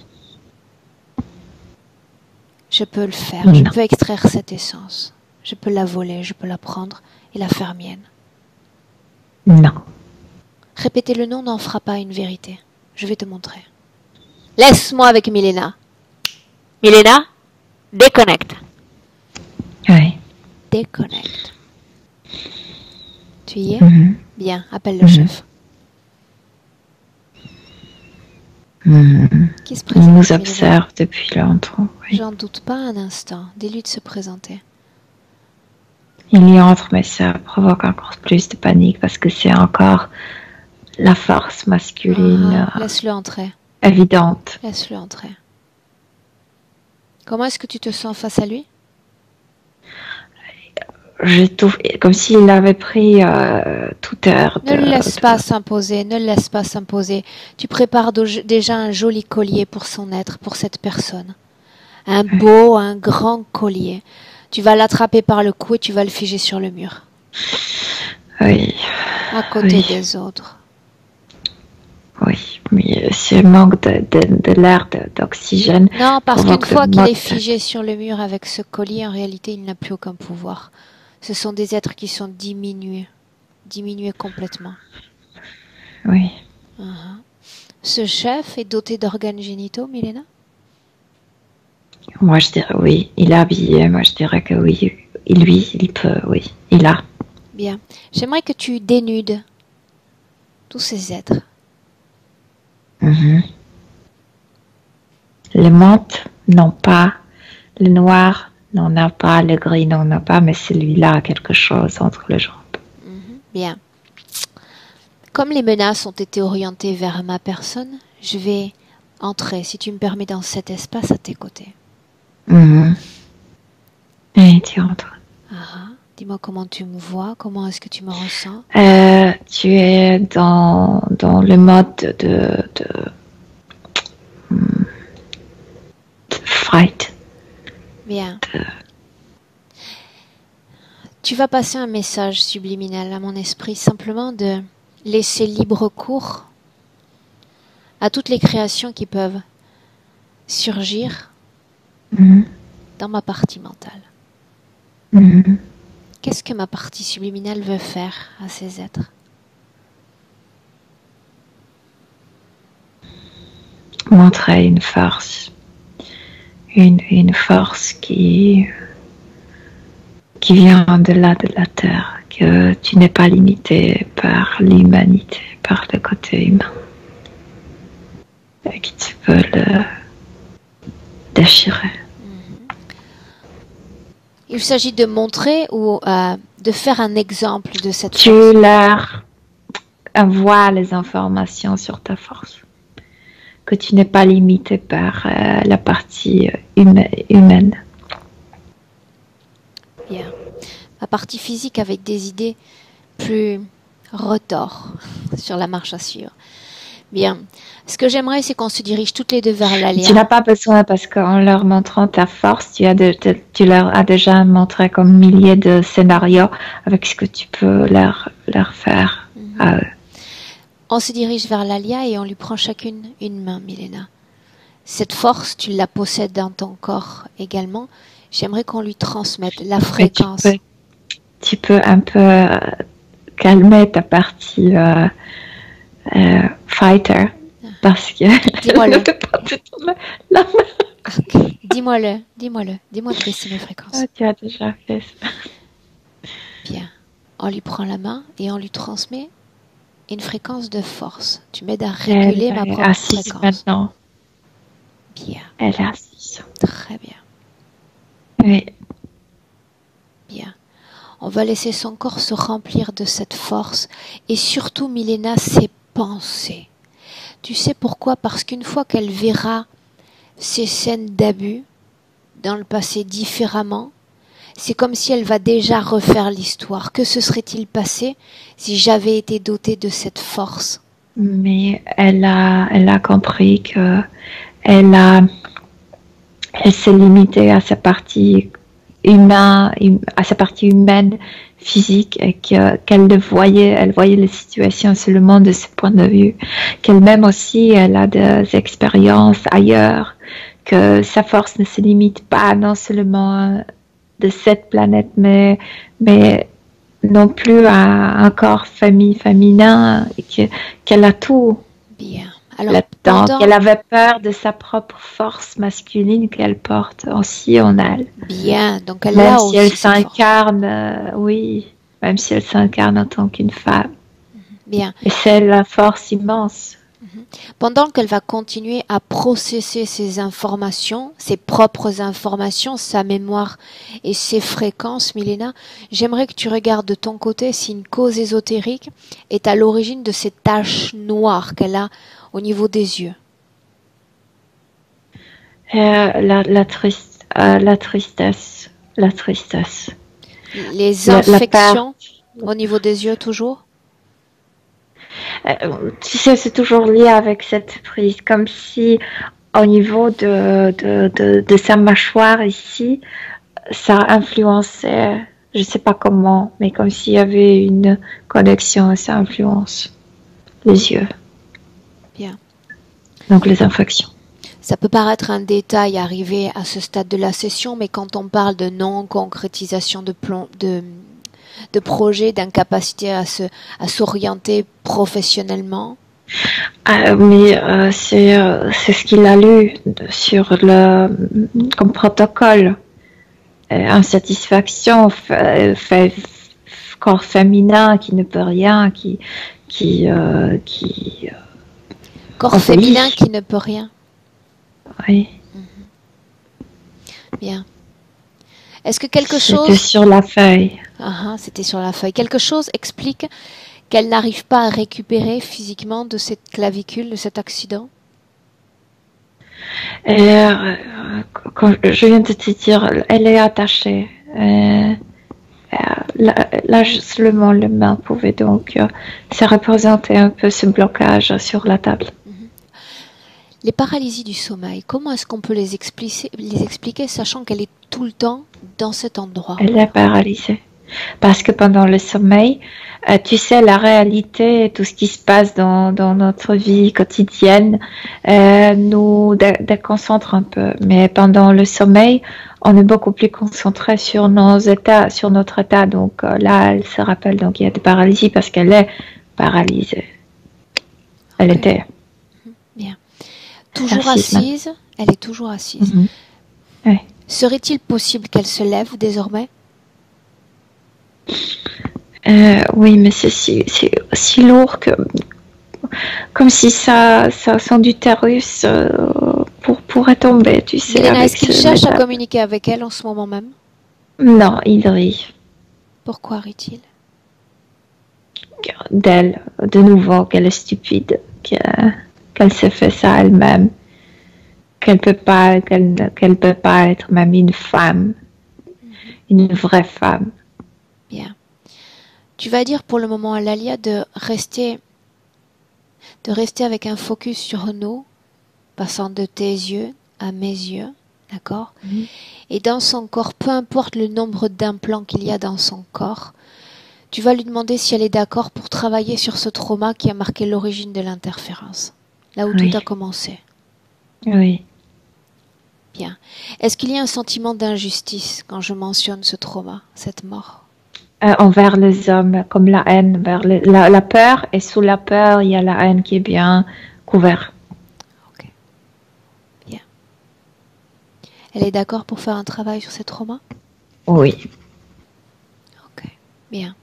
Je peux le faire. Je Non. peux extraire cette essence. Je peux la voler, je peux la prendre et la faire mienne. Non. Répéter le nom n'en fera pas une vérité. Je vais te montrer. Laisse-moi avec Milena. Milena, déconnecte. Oui. Déconnecte. Tu y es? Mhm. Bien, appelle le chef. Mhm. Qui se Il présente? nous Milena? observe depuis longtemps. Oui. J'en doute pas un instant. Dis-lui de se présenter. Il y entre, mais ça provoque encore plus de panique parce que c'est encore la force masculine Laisse-le entrer. évidente. Laisse-le entrer. Comment est-ce que tu te sens face à lui? Je trouve comme s'il avait pris toute heure Ne le laisse pas s'imposer, ne le laisse pas s'imposer. Tu prépares déjà un joli collier pour son être, pour cette personne. Un beau, un grand collier. Tu vas l'attraper par le cou et tu vas le figer sur le mur. Oui. À côté Oui. des autres. Oui, mais ce manque de l'air, d'oxygène. Non, parce qu'une provoque fois le qu'il est mode. figé sur le mur avec ce collier, en réalité, il n'a plus aucun pouvoir. Ce sont des êtres qui sont diminués complètement. Oui. Ce chef est doté d'organes génitaux, Milena? Moi, je dirais oui. Il est habillé. Moi, je dirais que oui. Lui, il peut, oui. Il a. Bien. J'aimerais que tu dénudes tous ces êtres. Mhm. Le menthe, non pas. Le noir, n'en a pas. Le gris, n'en a pas. Mais celui-là a quelque chose entre les jambes. Bien. Comme les menaces ont été orientées vers ma personne, je vais entrer, si tu me permets, dans cet espace à tes côtés. Et tu entres. Dis-moi comment tu me vois, comment est-ce que tu me ressens? Tu es dans le mode de fright. Bien. Tu vas passer un message subliminal à mon esprit, simplement de laisser libre cours à toutes les créations qui peuvent surgir dans ma partie mentale. Qu'est-ce que ma partie subliminale veut faire à ces êtres? Montrer une force. Une force qui vient de-delà de la Terre, que tu n'es pas limité par l'humanité, par le côté humain, et que tu peux le déchirer. Il s'agit de montrer ou de faire un exemple de cette force. Tu leur envoies les informations sur ta force, que tu n'es pas limité par la partie humaine. Bien. Ma partie physique avec des idées plus retors sur la marche à suivre. Bien. Ce que j'aimerais, c'est qu'on se dirige toutes les deux vers l'Alia. Tu n'as pas besoin, parce qu'en leur montrant ta force, tu leur as déjà montré comme milliers de scénarios avec ce que tu peux leur faire à eux. On se dirige vers l'Alia et on lui prend chacune une main, Milena. Cette force, tu la possèdes dans ton corps également. J'aimerais qu'on lui transmette la fréquence. Tu peux un peu calmer ta partie fighter, parce que... Dis-moi-le. Okay. Dis-moi-le. Dis-moi de baisser mes fréquences. Ah, tu as déjà fait ça. Bien. On lui prend la main et on lui transmet une fréquence de force. Tu m'aides à réguler ma propre fréquence. Maintenant. Bien. Elle est assise. Très bien. Oui. Bien. On va laisser son corps se remplir de cette force et surtout, Milena, ses pensées. Tu sais pourquoi? Parce qu'une fois qu'elle verra ces scènes d'abus dans le passé différemment, c'est comme si elle va déjà refaire l'histoire. Que se serait-il passé si j'avais été dotée de cette force? Mais elle a compris que elle s'est limitée à sa partie humaine, physique, et qu'elle elle voyait les situations seulement de ce point de vue, qu'elle-même aussi, elle a des expériences ailleurs, que sa force ne se limite pas non seulement de cette planète, mais non plus à un corps féminin, et qu'elle a tout. Bien. Alors, qu'elle avait peur de sa propre force masculine qu'elle porte aussi en elle. Bien, donc elle même a si aussi elle s'incarne, oui, même si elle s'incarne en tant qu'une femme. Bien. Et c'est la force immense. Pendant qu'elle va continuer à processer ses informations, ses propres informations, sa mémoire et ses fréquences, Milena, j'aimerais que tu regardes de ton côté si une cause ésotérique est à l'origine de ces taches noires qu'elle a au niveau des yeux. La tristesse. Les infections au niveau des yeux toujours? Tu sais, c'est toujours lié avec cette prise, comme si au niveau de sa mâchoire ici, ça influençait, je ne sais pas comment, mais comme s'il y avait une connexion, ça influence les yeux. Bien. Donc les infections. Ça peut paraître un détail arrivé à ce stade de la session, mais quand on parle de non-concrétisation de projet, d'incapacité à s'orienter professionnellement. Mais c'est ce qu'il a lu sur le comme protocole. Insatisfaction, corps féminin qui ne peut rien, corps féminin qui ne peut rien. Oui. Bien. Est-ce que quelque chose... C'était sur la feuille. C'était sur la feuille. Quelque chose explique qu'elle n'arrive pas à récupérer physiquement de cette clavicule, de cet accident? Quand je viens de te dire, elle est attachée. Là, seulement le main pouvait donc ça représentait un peu ce blocage sur la table. Les paralysies du sommeil, comment est-ce qu'on peut les expliquer sachant qu'elle est tout le temps dans cet endroit? Elle est paralysée. Parce que pendant le sommeil, tu sais, la réalité, tout ce qui se passe dans notre vie quotidienne nous déconcentre un peu. Mais pendant le sommeil, on est beaucoup plus concentré sur nos états, sur notre état. Donc là, elle se rappelle donc il y a des paralysies parce qu'elle est paralysée. Elle était. Bien. Toujours assise? Elle est toujours assise. Oui. Serait-il possible qu'elle se lève désormais? Oui, mais c'est si lourd que comme si son utérus pourrait tomber, tu sais. Milena, est-ce qu'il cherche à communiquer avec elle en ce moment même? Non, il rit. Pourquoi rit-il? D'elle, de nouveau, qu'elle est stupide, qu'elle s'est fait ça elle-même, qu'elle peut pas être même une femme, une vraie femme. Bien. Tu vas dire pour le moment à Lalia de rester avec un focus sur nous, passant de tes yeux à mes yeux, d'accord? Et dans son corps, peu importe le nombre d'implants qu'il y a dans son corps, tu vas lui demander si elle est d'accord pour travailler sur ce trauma qui a marqué l'origine de l'interférence, là où tout a commencé. Oui. Bien. Est-ce qu'il y a un sentiment d'injustice quand je mentionne ce trauma, cette mort? Envers les hommes, comme la haine, vers la peur, et sous la peur, il y a la haine qui est bien couverte. Ok. Bien. Elle est d'accord pour faire un travail sur ces traumas? Oui. Ok. Bien.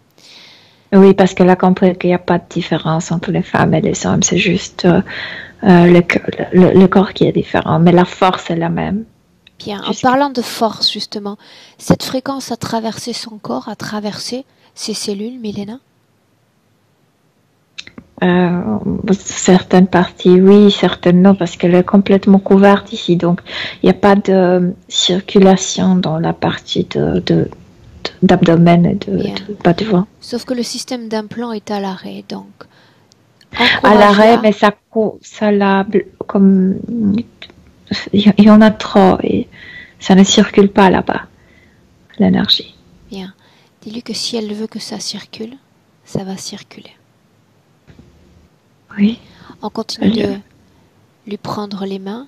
Oui, parce qu'elle a compris qu'il n'y a pas de différence entre les femmes et les hommes, c'est juste le corps qui est différent, mais la force est la même. Bien, en parlant de force, justement, cette fréquence a traversé son corps, a traversé ses cellules, Milena? Certaines parties, oui, certaines non, parce qu'elle est complètement couverte ici, donc il n'y a pas de circulation dans la partie d'abdomen et de bas du ventre. Sauf que le système d'implant est à l'arrêt, donc. À l'arrêt, mais ça l'a comme... Il y en a trop et ça ne circule pas là-bas, l'énergie. Bien. Dis-lui que si elle veut que ça circule, ça va circuler. Oui. On continue de lui prendre les mains.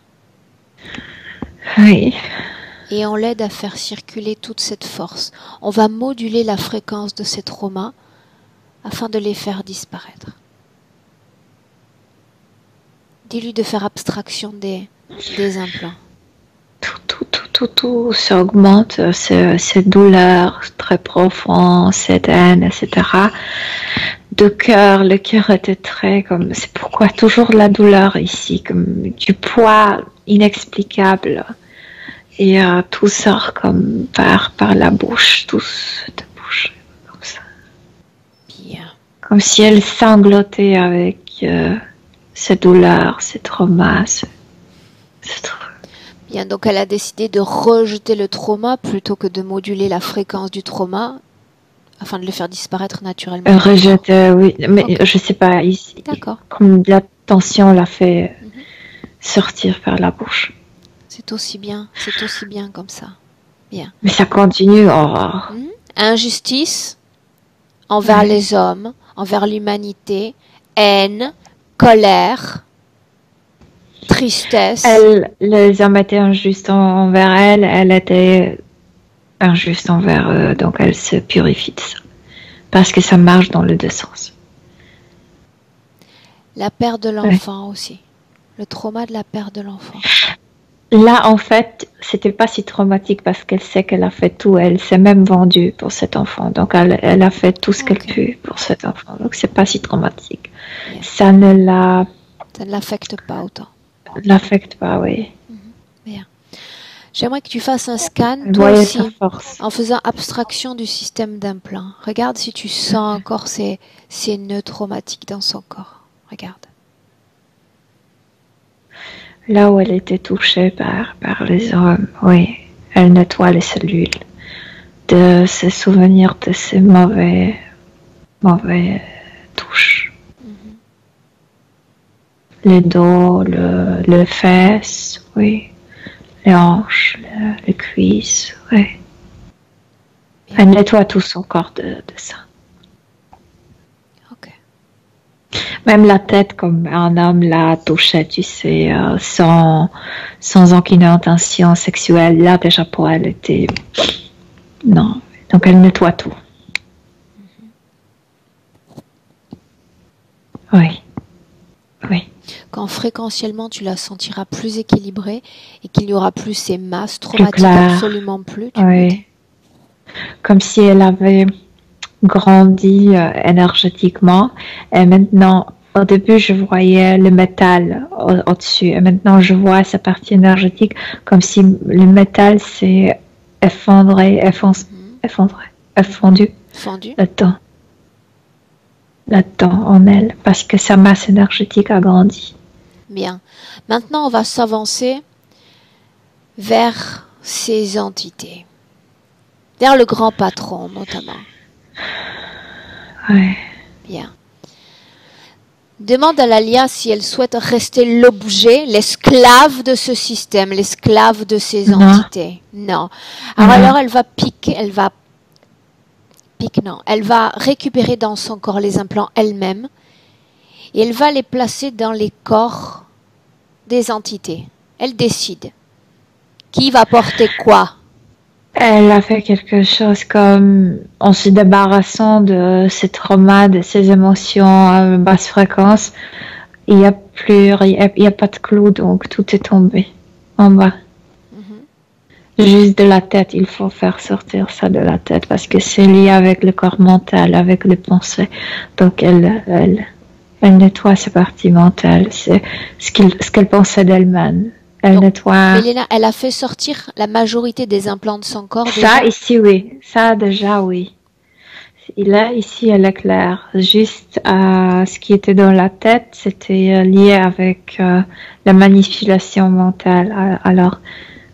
Oui. Et on l'aide à faire circuler toute cette force. On va moduler la fréquence de ces traumas afin de les faire disparaître. Dis-lui de faire abstraction des implants. Tout s'augmente, cette douleur très profonde, cette haine, etc. De cœur, le cœur était très comme, c'est pourquoi toujours la douleur ici, comme du poids inexplicable. Et tout sort comme par la bouche, tout se débouche comme ça. Bien. Comme si elle sanglotait avec cette douleur, ces traumas, ce truc. Bien, donc elle a décidé de rejeter le trauma plutôt que de moduler la fréquence du trauma afin de le faire disparaître naturellement. Rejeter, oui, mais je sais pas ici. D'accord. Comme la tension l'a fait sortir par la bouche. C'est aussi bien comme ça. Bien. Mais ça continue. Injustice envers les hommes, envers l'humanité, haine, colère, tristesse. Les hommes étaient injustes envers elle, elle était injuste envers eux, donc elle se purifie de ça. Parce que ça marche dans les deux sens. La perte de l'enfant aussi. Le trauma de la perte de l'enfant. Là, en fait, c'était pas si traumatique parce qu'elle sait qu'elle a fait tout. Elle s'est même vendue pour cet enfant. Donc, elle a fait tout ce qu'elle peut pour cet enfant. Donc, c'est pas si traumatique. Bien. Ça ne l'affecte pas autant. L'affecte pas, oui. Bien. J'aimerais que tu fasses un scan, toi aussi, en faisant abstraction du système d'implant. Regarde si tu sens encore ces nœuds traumatiques dans son corps. Regarde. Là où elle était touchée par les hommes, oui, elle nettoie les cellules de se souvenir de ces mauvais touches. Les dos, le fesses, oui, les hanches, les cuisses, oui. Elle nettoie tout son corps de ça. Même la tête, comme un homme la touchait, tu sais, sans aucune intention sexuelle. Là, déjà, pour elle, était... Non. Donc, elle nettoie tout. Oui. Oui. Quand fréquentiellement, tu la sentiras plus équilibrée et qu'il n'y aura plus ces masses traumatiques, absolument plus. Oui. Comme si elle avait... grandi énergétiquement et maintenant au début je voyais le métal au-dessus et maintenant je vois sa partie énergétique comme si le métal s'est effondu là-dedans en elle parce que sa masse énergétique a grandi. Bien. Maintenant on va s'avancer vers ces entités, vers le grand patron notamment. Ouais. Bien. Demande à l'Alia si elle souhaite rester l'objet, l'esclave de ce système, l'esclave de ces entités. Non. Alors elle va récupérer dans son corps les implants elle-même et elle va les placer dans les corps des entités. Elle décide. Qui va porter quoi? Elle a fait quelque chose comme en se débarrassant de ces traumas, de ces émotions à basse fréquence. Il n'y a pas de clou, donc tout est tombé en bas. Juste de la tête, il faut faire sortir ça de la tête parce que c'est lié avec le corps mental, avec les pensées. Donc elle nettoie ses parties mentales, c'est ce qu'elle pensait d'elle-même. Elle nettoie. Milena, elle a fait sortir la majorité des implants de son corps. Ça, ici, oui. Ça, déjà, oui. Là, ici, elle est claire. Juste ce qui était dans la tête, c'était lié avec la manipulation mentale. Alors,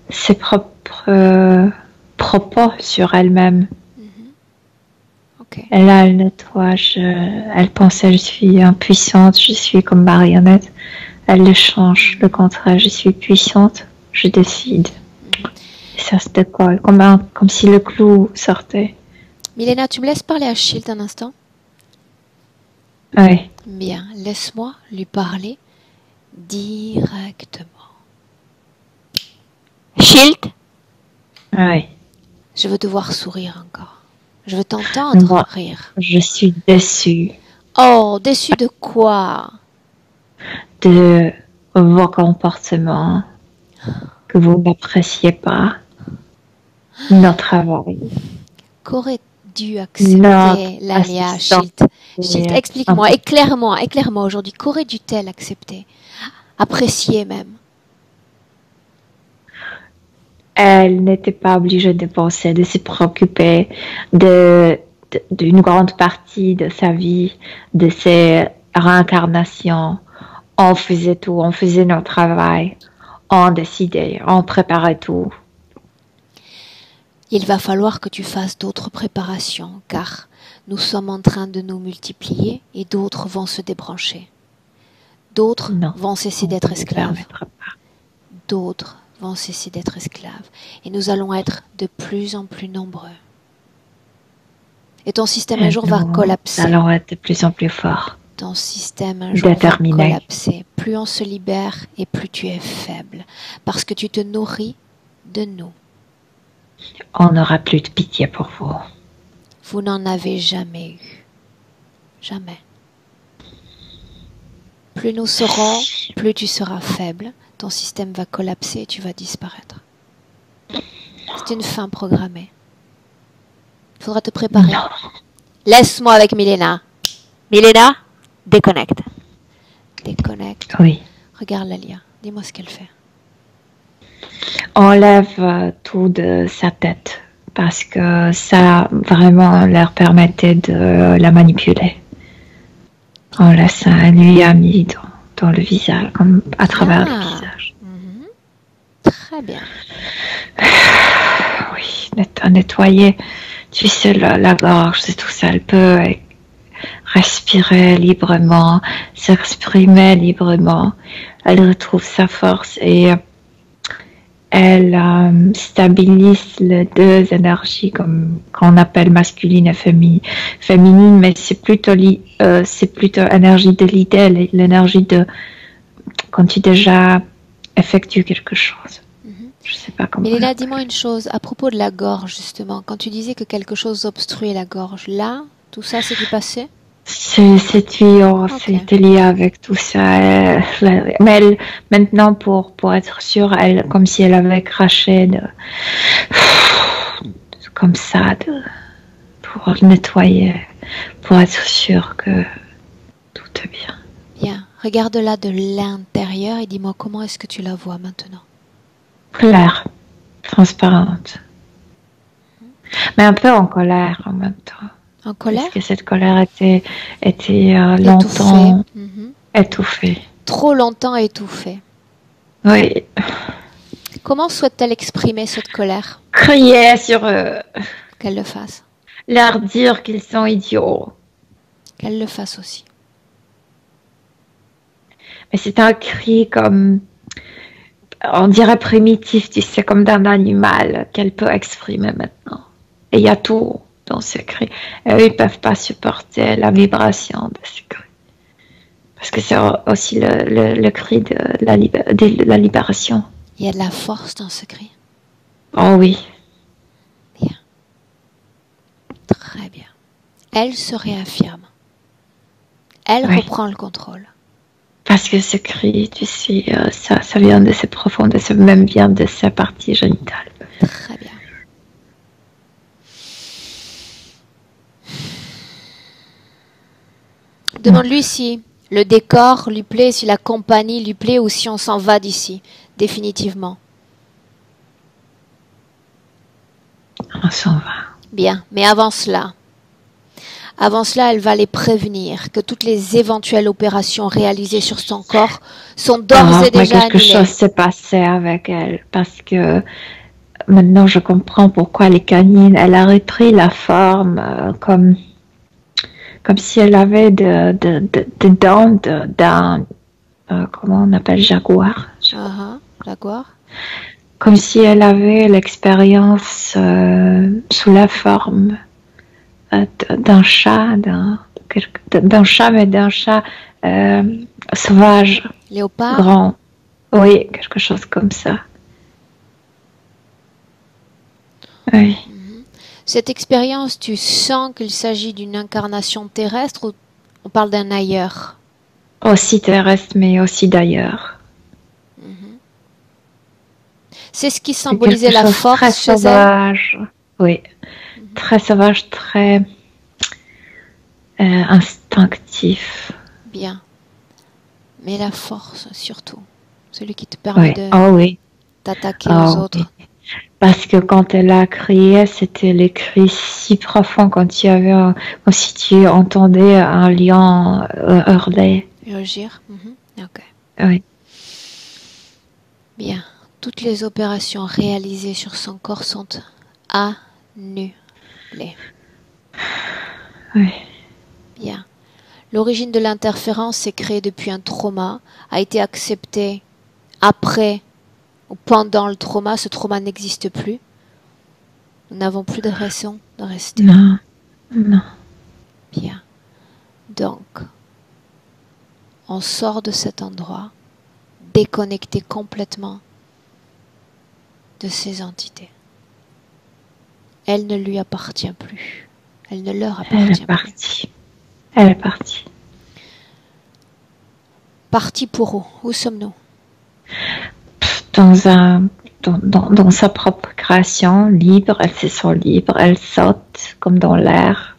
ses propres propos sur elle-même. Okay. Et là, elle nettoie. Elle pensait, je suis impuissante, je suis comme marionnette. Elle le change, le contraire, je suis puissante, je décide. Et ça se décolle, comme si le clou sortait. Milena, tu me laisses parler à Shield un instant? Oui. Bien, laisse-moi lui parler directement. Shield? Oui. Je veux te voir sourire encore. Je veux t'entendre rire. Je suis déçue. Oh, déçue de quoi? De vos comportements, que vous n'appréciez pas, notre travail. Qu'aurait dû accepter l'Alia, Shield? Shield, explique-moi, éclaire-moi aujourd'hui. Qu'aurait dû-elle accepter? Apprécier même? Elle n'était pas obligée de penser, de se préoccuper d'une grande partie de sa vie, de ses réincarnations. On faisait tout, on faisait notre travail, on décidait, on préparait tout. Il va falloir que tu fasses d'autres préparations, car nous sommes en train de nous multiplier et d'autres vont se débrancher. d'autres Non, vont cesser on d'être ne esclaves. permettra pas. D'autres vont cesser d'être esclaves. Et nous allons être de plus en plus nombreux. Et ton système un Et jour va nous collapser. allons être de plus en plus forts. Ton système un jour va Déterminés. collapser. Plus on se libère et plus tu es faible. Parce que tu te nourris de nous. On n'aura plus de pitié pour vous. Vous n'en avez jamais eu. Jamais. Plus nous serons, plus tu seras faible. Ton système va collapser et tu vas disparaître. C'est une fin programmée. Il faudra te préparer. Non. Laisse-moi avec Milena. Milena, déconnecte. Déconnecte. Oui. Regarde Lalia. Dis-moi ce qu'elle fait. Enlève tout de sa tête parce que ça vraiment leur permettait de la manipuler. On laisse lui a mis dans le visage, comme à travers le visage. Très bien. Oui, nettoyer, tu sais, la gorge, c'est tout ça. Elle peut respirer librement, s'exprimer librement. Elle retrouve sa force et elle stabilise les deux énergies comme qu'on appelle masculine et féminine, mais c'est plutôt l'énergie de l'idée, l'énergie de quand tu déjà effectues quelque chose. Je sais pas comment. Milena, dis-moi une chose à propos de la gorge justement. Quand tu disais que quelque chose obstruait la gorge, là, tout ça c'est du passé? C'est tuyau, Ok. c'était lié avec tout ça. Mais maintenant, pour être sûre, comme si elle avait craché comme ça, pour nettoyer, pour être sûre que tout est bien. Bien. Regarde-la de l'intérieur et dis-moi comment est-ce que tu la vois maintenant. Claire, transparente. Mais un peu en colère en même temps. En colère? Parce que cette colère était longtemps étouffée. Trop longtemps étouffée. Oui. Comment souhaite-t-elle exprimer cette colère? Crier sur eux. Qu'elle le fasse. Leur dire qu'ils sont idiots. Qu'elle le fasse aussi. Mais c'est un cri comme, on dirait primitif, tu sais, comme d'un animal qu'elle peut exprimer maintenant. Et il y a tout dans ce cri. Et eux, ils ne peuvent pas supporter la vibration de ce cri. Parce que c'est aussi le cri de la libération. Il y a de la force dans ce cri. Oh oui. Bien. Très bien. Elle se réaffirme. Elle reprend le contrôle. Parce que ce cri, tu sais, ça vient de ses profondeurs, ça même vient de sa partie génitale. Très bien. Demande-lui si le décor lui plaît, si la compagnie lui plaît ou si on s'en va d'ici, définitivement. On s'en va. Bien, mais avant cela, elle va les prévenir que toutes les éventuelles opérations réalisées sur son corps sont d'ores et déjà annulées. Quelque chose s'est passé avec elle parce que maintenant je comprends pourquoi les canines, elle a repris la forme comme si elle avait des dents d'un comment on appelle jaguar. Jaguar. Comme si elle avait l'expérience sous la forme d'un chat, mais d'un chat sauvage. Léopard. Grand. Oui, quelque chose comme ça. Oui. Cette expérience, tu sens qu'il s'agit d'une incarnation terrestre ou on parle d'un ailleurs? Aussi terrestre, mais aussi d'ailleurs. C'est ce qui symbolisait la force très chez sauvage. Oui, très sauvage, très instinctif. Bien. Mais la force surtout. Celui qui te permet d'attaquer aux autres. Oui. Parce que quand elle a crié, c'était les cris si profonds quand si tu entendais un lion hurler. Rugir. Ok. Oui. Bien. Toutes les opérations réalisées sur son corps sont annulées. Oui. Bien. L'origine de l'interférence s'est créée depuis un trauma, a été acceptée après ou pendant le trauma. Ce trauma n'existe plus. Nous n'avons plus de raison de rester. Non, non. Bien. Donc, on sort de cet endroit, déconnecté complètement de ces entités. Elle ne lui appartient plus. Elle ne leur appartient plus. Elle est partie. Partie pour où? Où sommes-nous? Dans sa propre création, libre, elle se sent libre, elle saute comme dans l'air.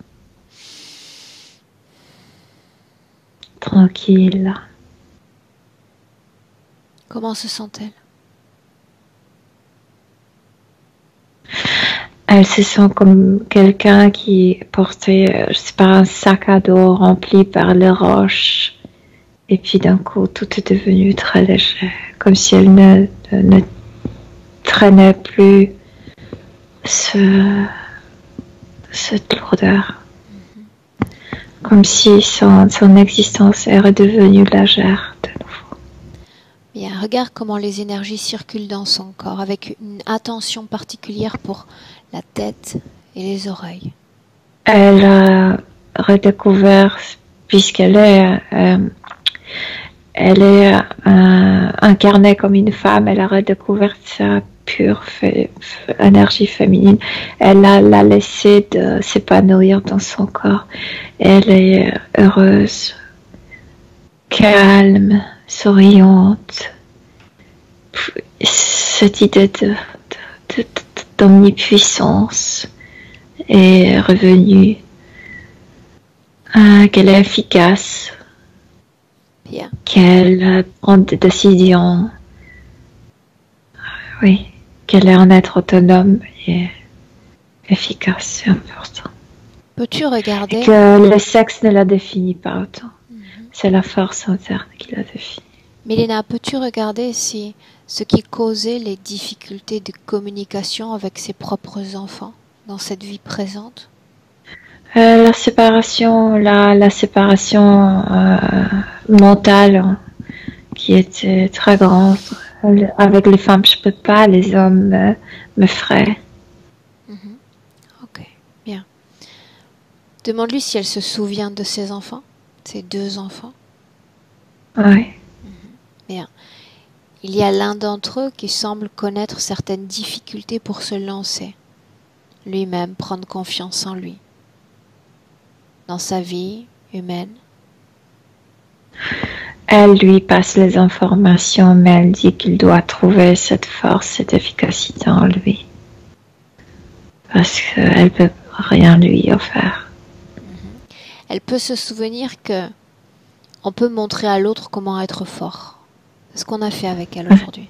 Tranquille. Comment se sent-elle? Elle se sent comme quelqu'un qui portait, je sais pas, un sac à dos rempli par les roches. Et puis d'un coup, tout est devenu très léger. Comme si elle ne traînait plus cette lourdeur. Comme si son existence est redevenue légère de nouveau. Bien, regarde comment les énergies circulent dans son corps avec une attention particulière pour la tête et les oreilles. Elle a redécouvert, puisqu'elle est, incarnée comme une femme, elle a redécouvert sa pure énergie féminine. Elle l'a laissé de s'épanouir dans son corps. Elle est heureuse, calme, souriante. Cette idée d'omnipuissance est revenue, qu'elle est efficace, Bien. qu'elle prend des décisions, oui, qu'elle est un être autonome et efficace, c'est important. Peux-tu regarder? Et que le sexe ne la définit pas autant. C'est la force interne qui la définit. Milena, peux-tu regarder si ce qui causait les difficultés de communication avec ses propres enfants dans cette vie présente? La séparation, la séparation mentale qui était très grande. Avec les femmes, je peux pas, les hommes me feraient. Ok, bien. Demande-lui si elle se souvient de ses enfants, ses deux enfants. Oui. Bien. Il y a l'un d'entre eux qui semble connaître certaines difficultés pour se lancer, lui-même prendre confiance en lui, dans sa vie humaine. Elle lui passe les informations, mais elle dit qu'il doit trouver cette force, cette efficacité en lui. Parce qu'elle ne peut rien lui offrir. Elle peut se souvenir que on peut montrer à l'autre comment être fort. C'est ce qu'on a fait avec elle aujourd'hui.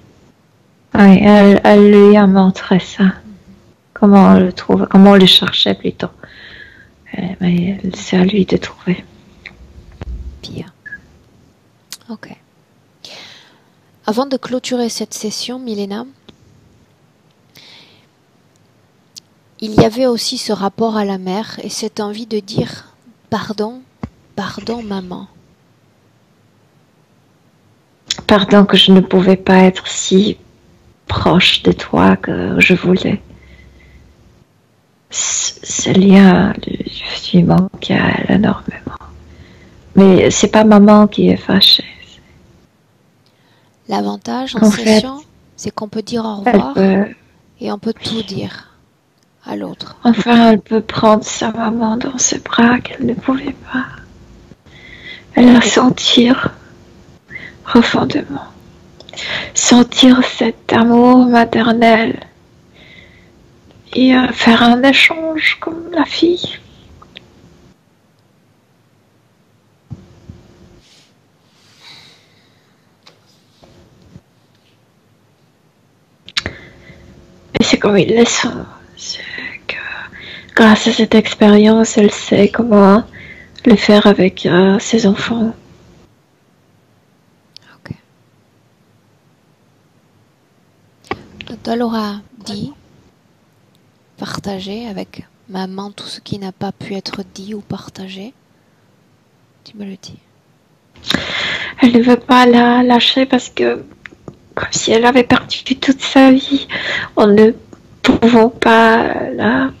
Oui, elle lui a montré ça. Comment le trouver, comment le chercher plutôt. Mais c'est à lui de trouver. Bien. Ok. Avant de clôturer cette session, Milena, il y avait aussi ce rapport à la mère et cette envie de dire pardon, pardon maman. Pardon que je ne pouvais pas être si proche de toi que je voulais. Ce lien, je lui manquais à elle énormément. Mais c'est pas maman qui est fâchée. L'avantage en session, c'est qu'on peut dire au revoir et on peut tout dire à l'autre. Enfin, elle peut prendre sa maman dans ses bras qu'elle ne pouvait pas. Elle la sentir profondément. Sentir cet amour maternel et faire un échange comme la fille. Et c'est comme une leçon. C'est que grâce à cette expérience, elle sait comment le faire avec ses enfants. Ok. Tu leur as dit, partagé avec maman tout ce qui n'a pas pu être dit ou partagé. Tu me le dis. Elle ne veut pas la lâcher parce que, comme si elle avait perdu toute sa vie, on ne pouvons pas la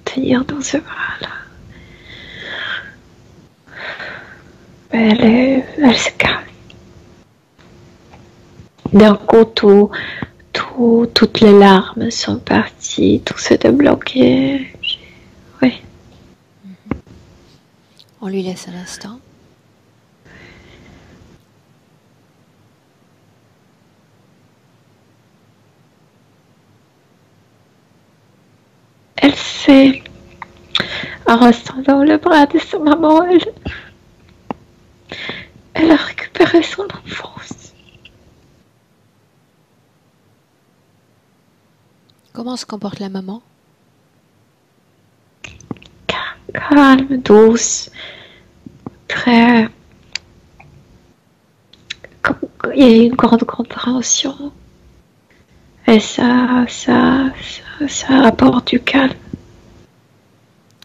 tenir dans ce bras-là. Elle se calme. D'un coup, toutes les larmes sont parties, tout s'est débloqué. Oui. On lui laisse un instant. Elle sait, en restant dans le bras de sa maman, elle a récupéré son enfance. Comment se comporte la maman? Calme, douce, très... Il y a une grande compréhension. Et ça apporte du calme.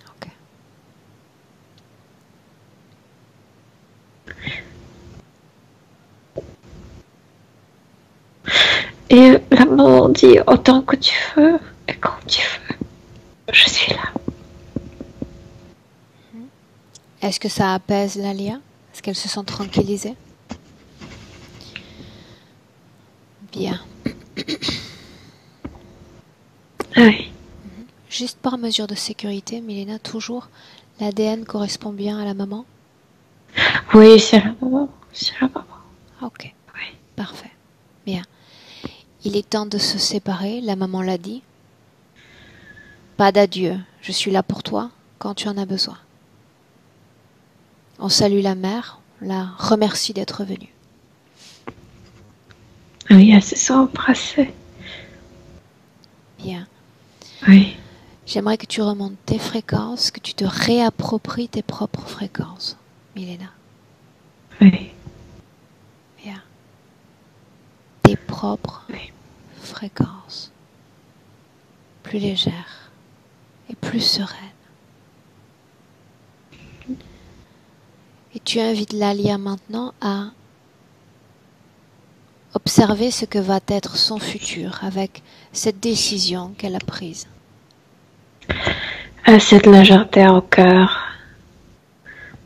Ok. Et la maman dit autant que tu veux et quand tu veux. Je suis là. Est-ce que ça apaise Lalia? Est-ce qu'elle se sent tranquillisée? Bien. Oui. Juste par mesure de sécurité, Milena, toujours, l'ADN correspond bien à la maman? Oui, c'est la maman. C'est la maman. Ok. Oui. Parfait. Bien. Il est temps de se séparer, la maman l'a dit. Pas d'adieu, je suis là pour toi quand tu en as besoin. On salue la mère, on la remercie d'être venue. Oui, elles se sont embrassées. Bien. Oui. J'aimerais que tu remontes tes fréquences, que tu te réappropries tes propres fréquences, Milena. Oui. Bien. Tes propres Oui. fréquences. Plus légères et plus sereines. Et tu invites Lalia maintenant à observer ce que va être son futur avec cette décision qu'elle a prise. Cette légèreté au cœur,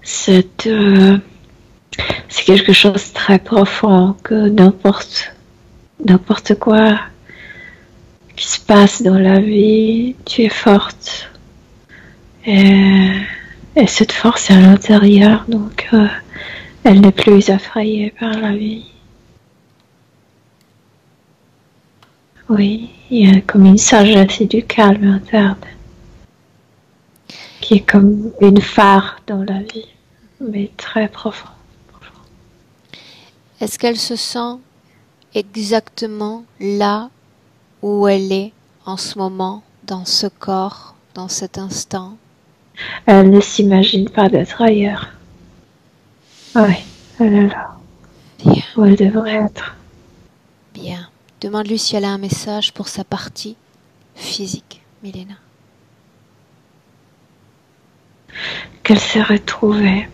c'est quelque chose de très profond que n'importe quoi qui se passe dans la vie, tu es forte. Et cette force est à l'intérieur, donc elle n'est plus effrayée par la vie. Oui, il y a comme une sagesse et du calme interne qui est comme une phare dans la vie, mais très profond. Est-ce qu'elle se sent exactement là où elle est en ce moment, dans ce corps, dans cet instant? Elle ne s'imagine pas d'être ailleurs. Oui, elle est là. Bien. Où elle devrait être. Bien. Demande-lui si elle a un message pour sa partie physique, Milena. Qu'elle s'est retrouvée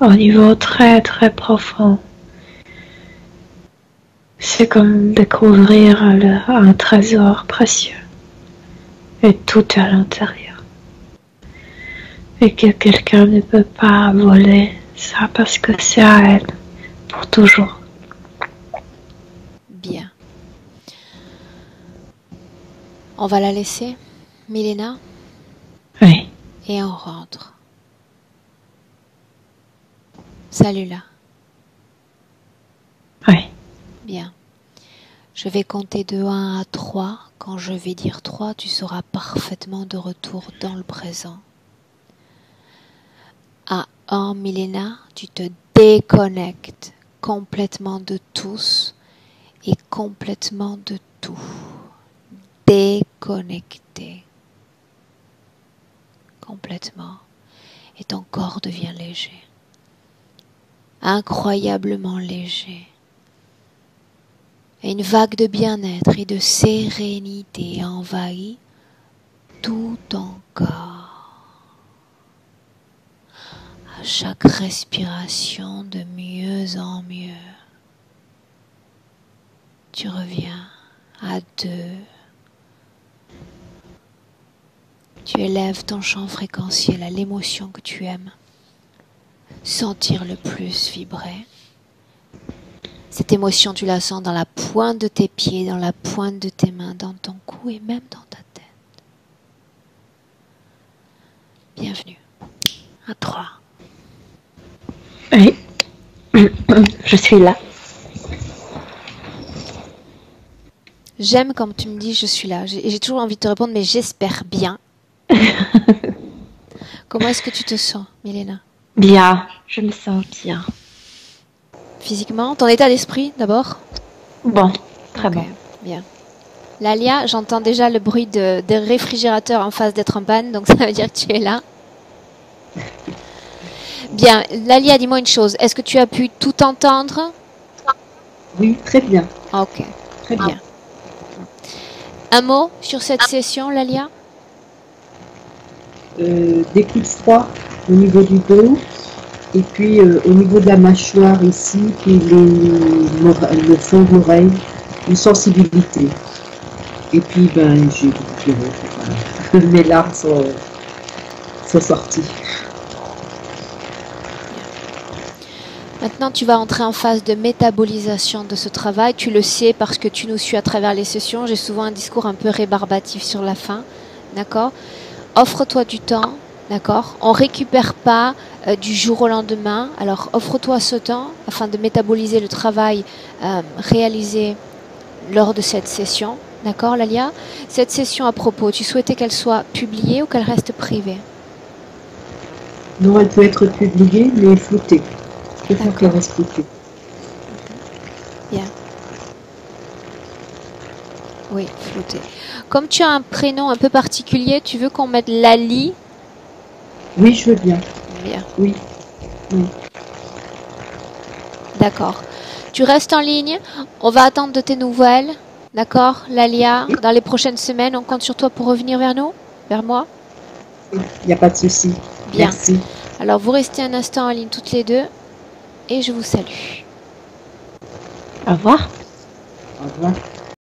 au niveau très très profond. C'est comme découvrir un trésor précieux. Et tout est à l'intérieur. Et que quelqu'un ne peut pas voler ça parce que c'est à elle. Pour toujours. Bien. On va la laisser, Milena, Oui. et on rentre. Salut là. Oui. Bien. Je vais compter de 1 à 3. Quand je vais dire 3, tu seras parfaitement de retour dans le présent. À 1, Milena, tu te déconnectes complètement de tous et complètement de tout. Déconnecté. Complètement. Et ton corps devient léger. Incroyablement léger. Et une vague de bien-être et de sérénité envahit tout ton corps. chaque respiration de mieux en mieux. Tu reviens à 2. Tu élèves ton champ fréquentiel à l'émotion que tu aimes. Sentir le plus vibrer. Cette émotion, tu la sens dans la pointe de tes pieds, dans la pointe de tes mains, dans ton cou et même dans ta tête. Bienvenue. À 3. Oui, je suis là. J'aime quand tu me dis je suis là. J'ai toujours envie de te répondre, mais j'espère bien. Comment est-ce que tu te sens, Milena? Bien, je me sens bien. Physiquement, ton état d'esprit d'abord? Bon, très Ok, bon. bien. Lalia, j'entends déjà le bruit de réfrigérateur en face d'être en panne, donc ça veut dire que tu es là. Bien, Lalia, dis-moi une chose. Est-ce que tu as pu tout entendre? Oui, très bien. Ok, Très bien. bien. Un mot sur cette session, Lalia? Des coups de froid au niveau du dos, et puis au niveau de la mâchoire ici, puis le fond de l'oreille, une sensibilité. Et puis, ben, j'ai beaucoup pleuré. Voilà. Mes larmes sont sorties. Maintenant, tu vas entrer en phase de métabolisation de ce travail. Tu le sais parce que tu nous suis à travers les sessions. J'ai souvent un discours un peu rébarbatif sur la fin. D'accord? Offre-toi du temps. D'accord? On ne récupère pas du jour au lendemain. Alors, offre-toi ce temps afin de métaboliser le travail réalisé lors de cette session. D'accord, Lalia? Cette session à propos, tu souhaitais qu'elle soit publiée ou qu'elle reste privée? Non, elle peut être publiée, mais floutée. Je préfère qu'elle reste floutée. Bien. Oui, floutée. Comme tu as un prénom un peu particulier, tu veux qu'on mette Lali? Oui, je veux bien. Bien. Oui. Oui. D'accord. Tu restes en ligne. On va attendre de tes nouvelles. D'accord, Lalia? Dans les prochaines semaines, on compte sur toi pour revenir vers nous? Vers moi? Il n'y a pas de souci. Bien. Merci. Alors, vous restez un instant en ligne toutes les deux. Et je vous salue. Au revoir. Au revoir.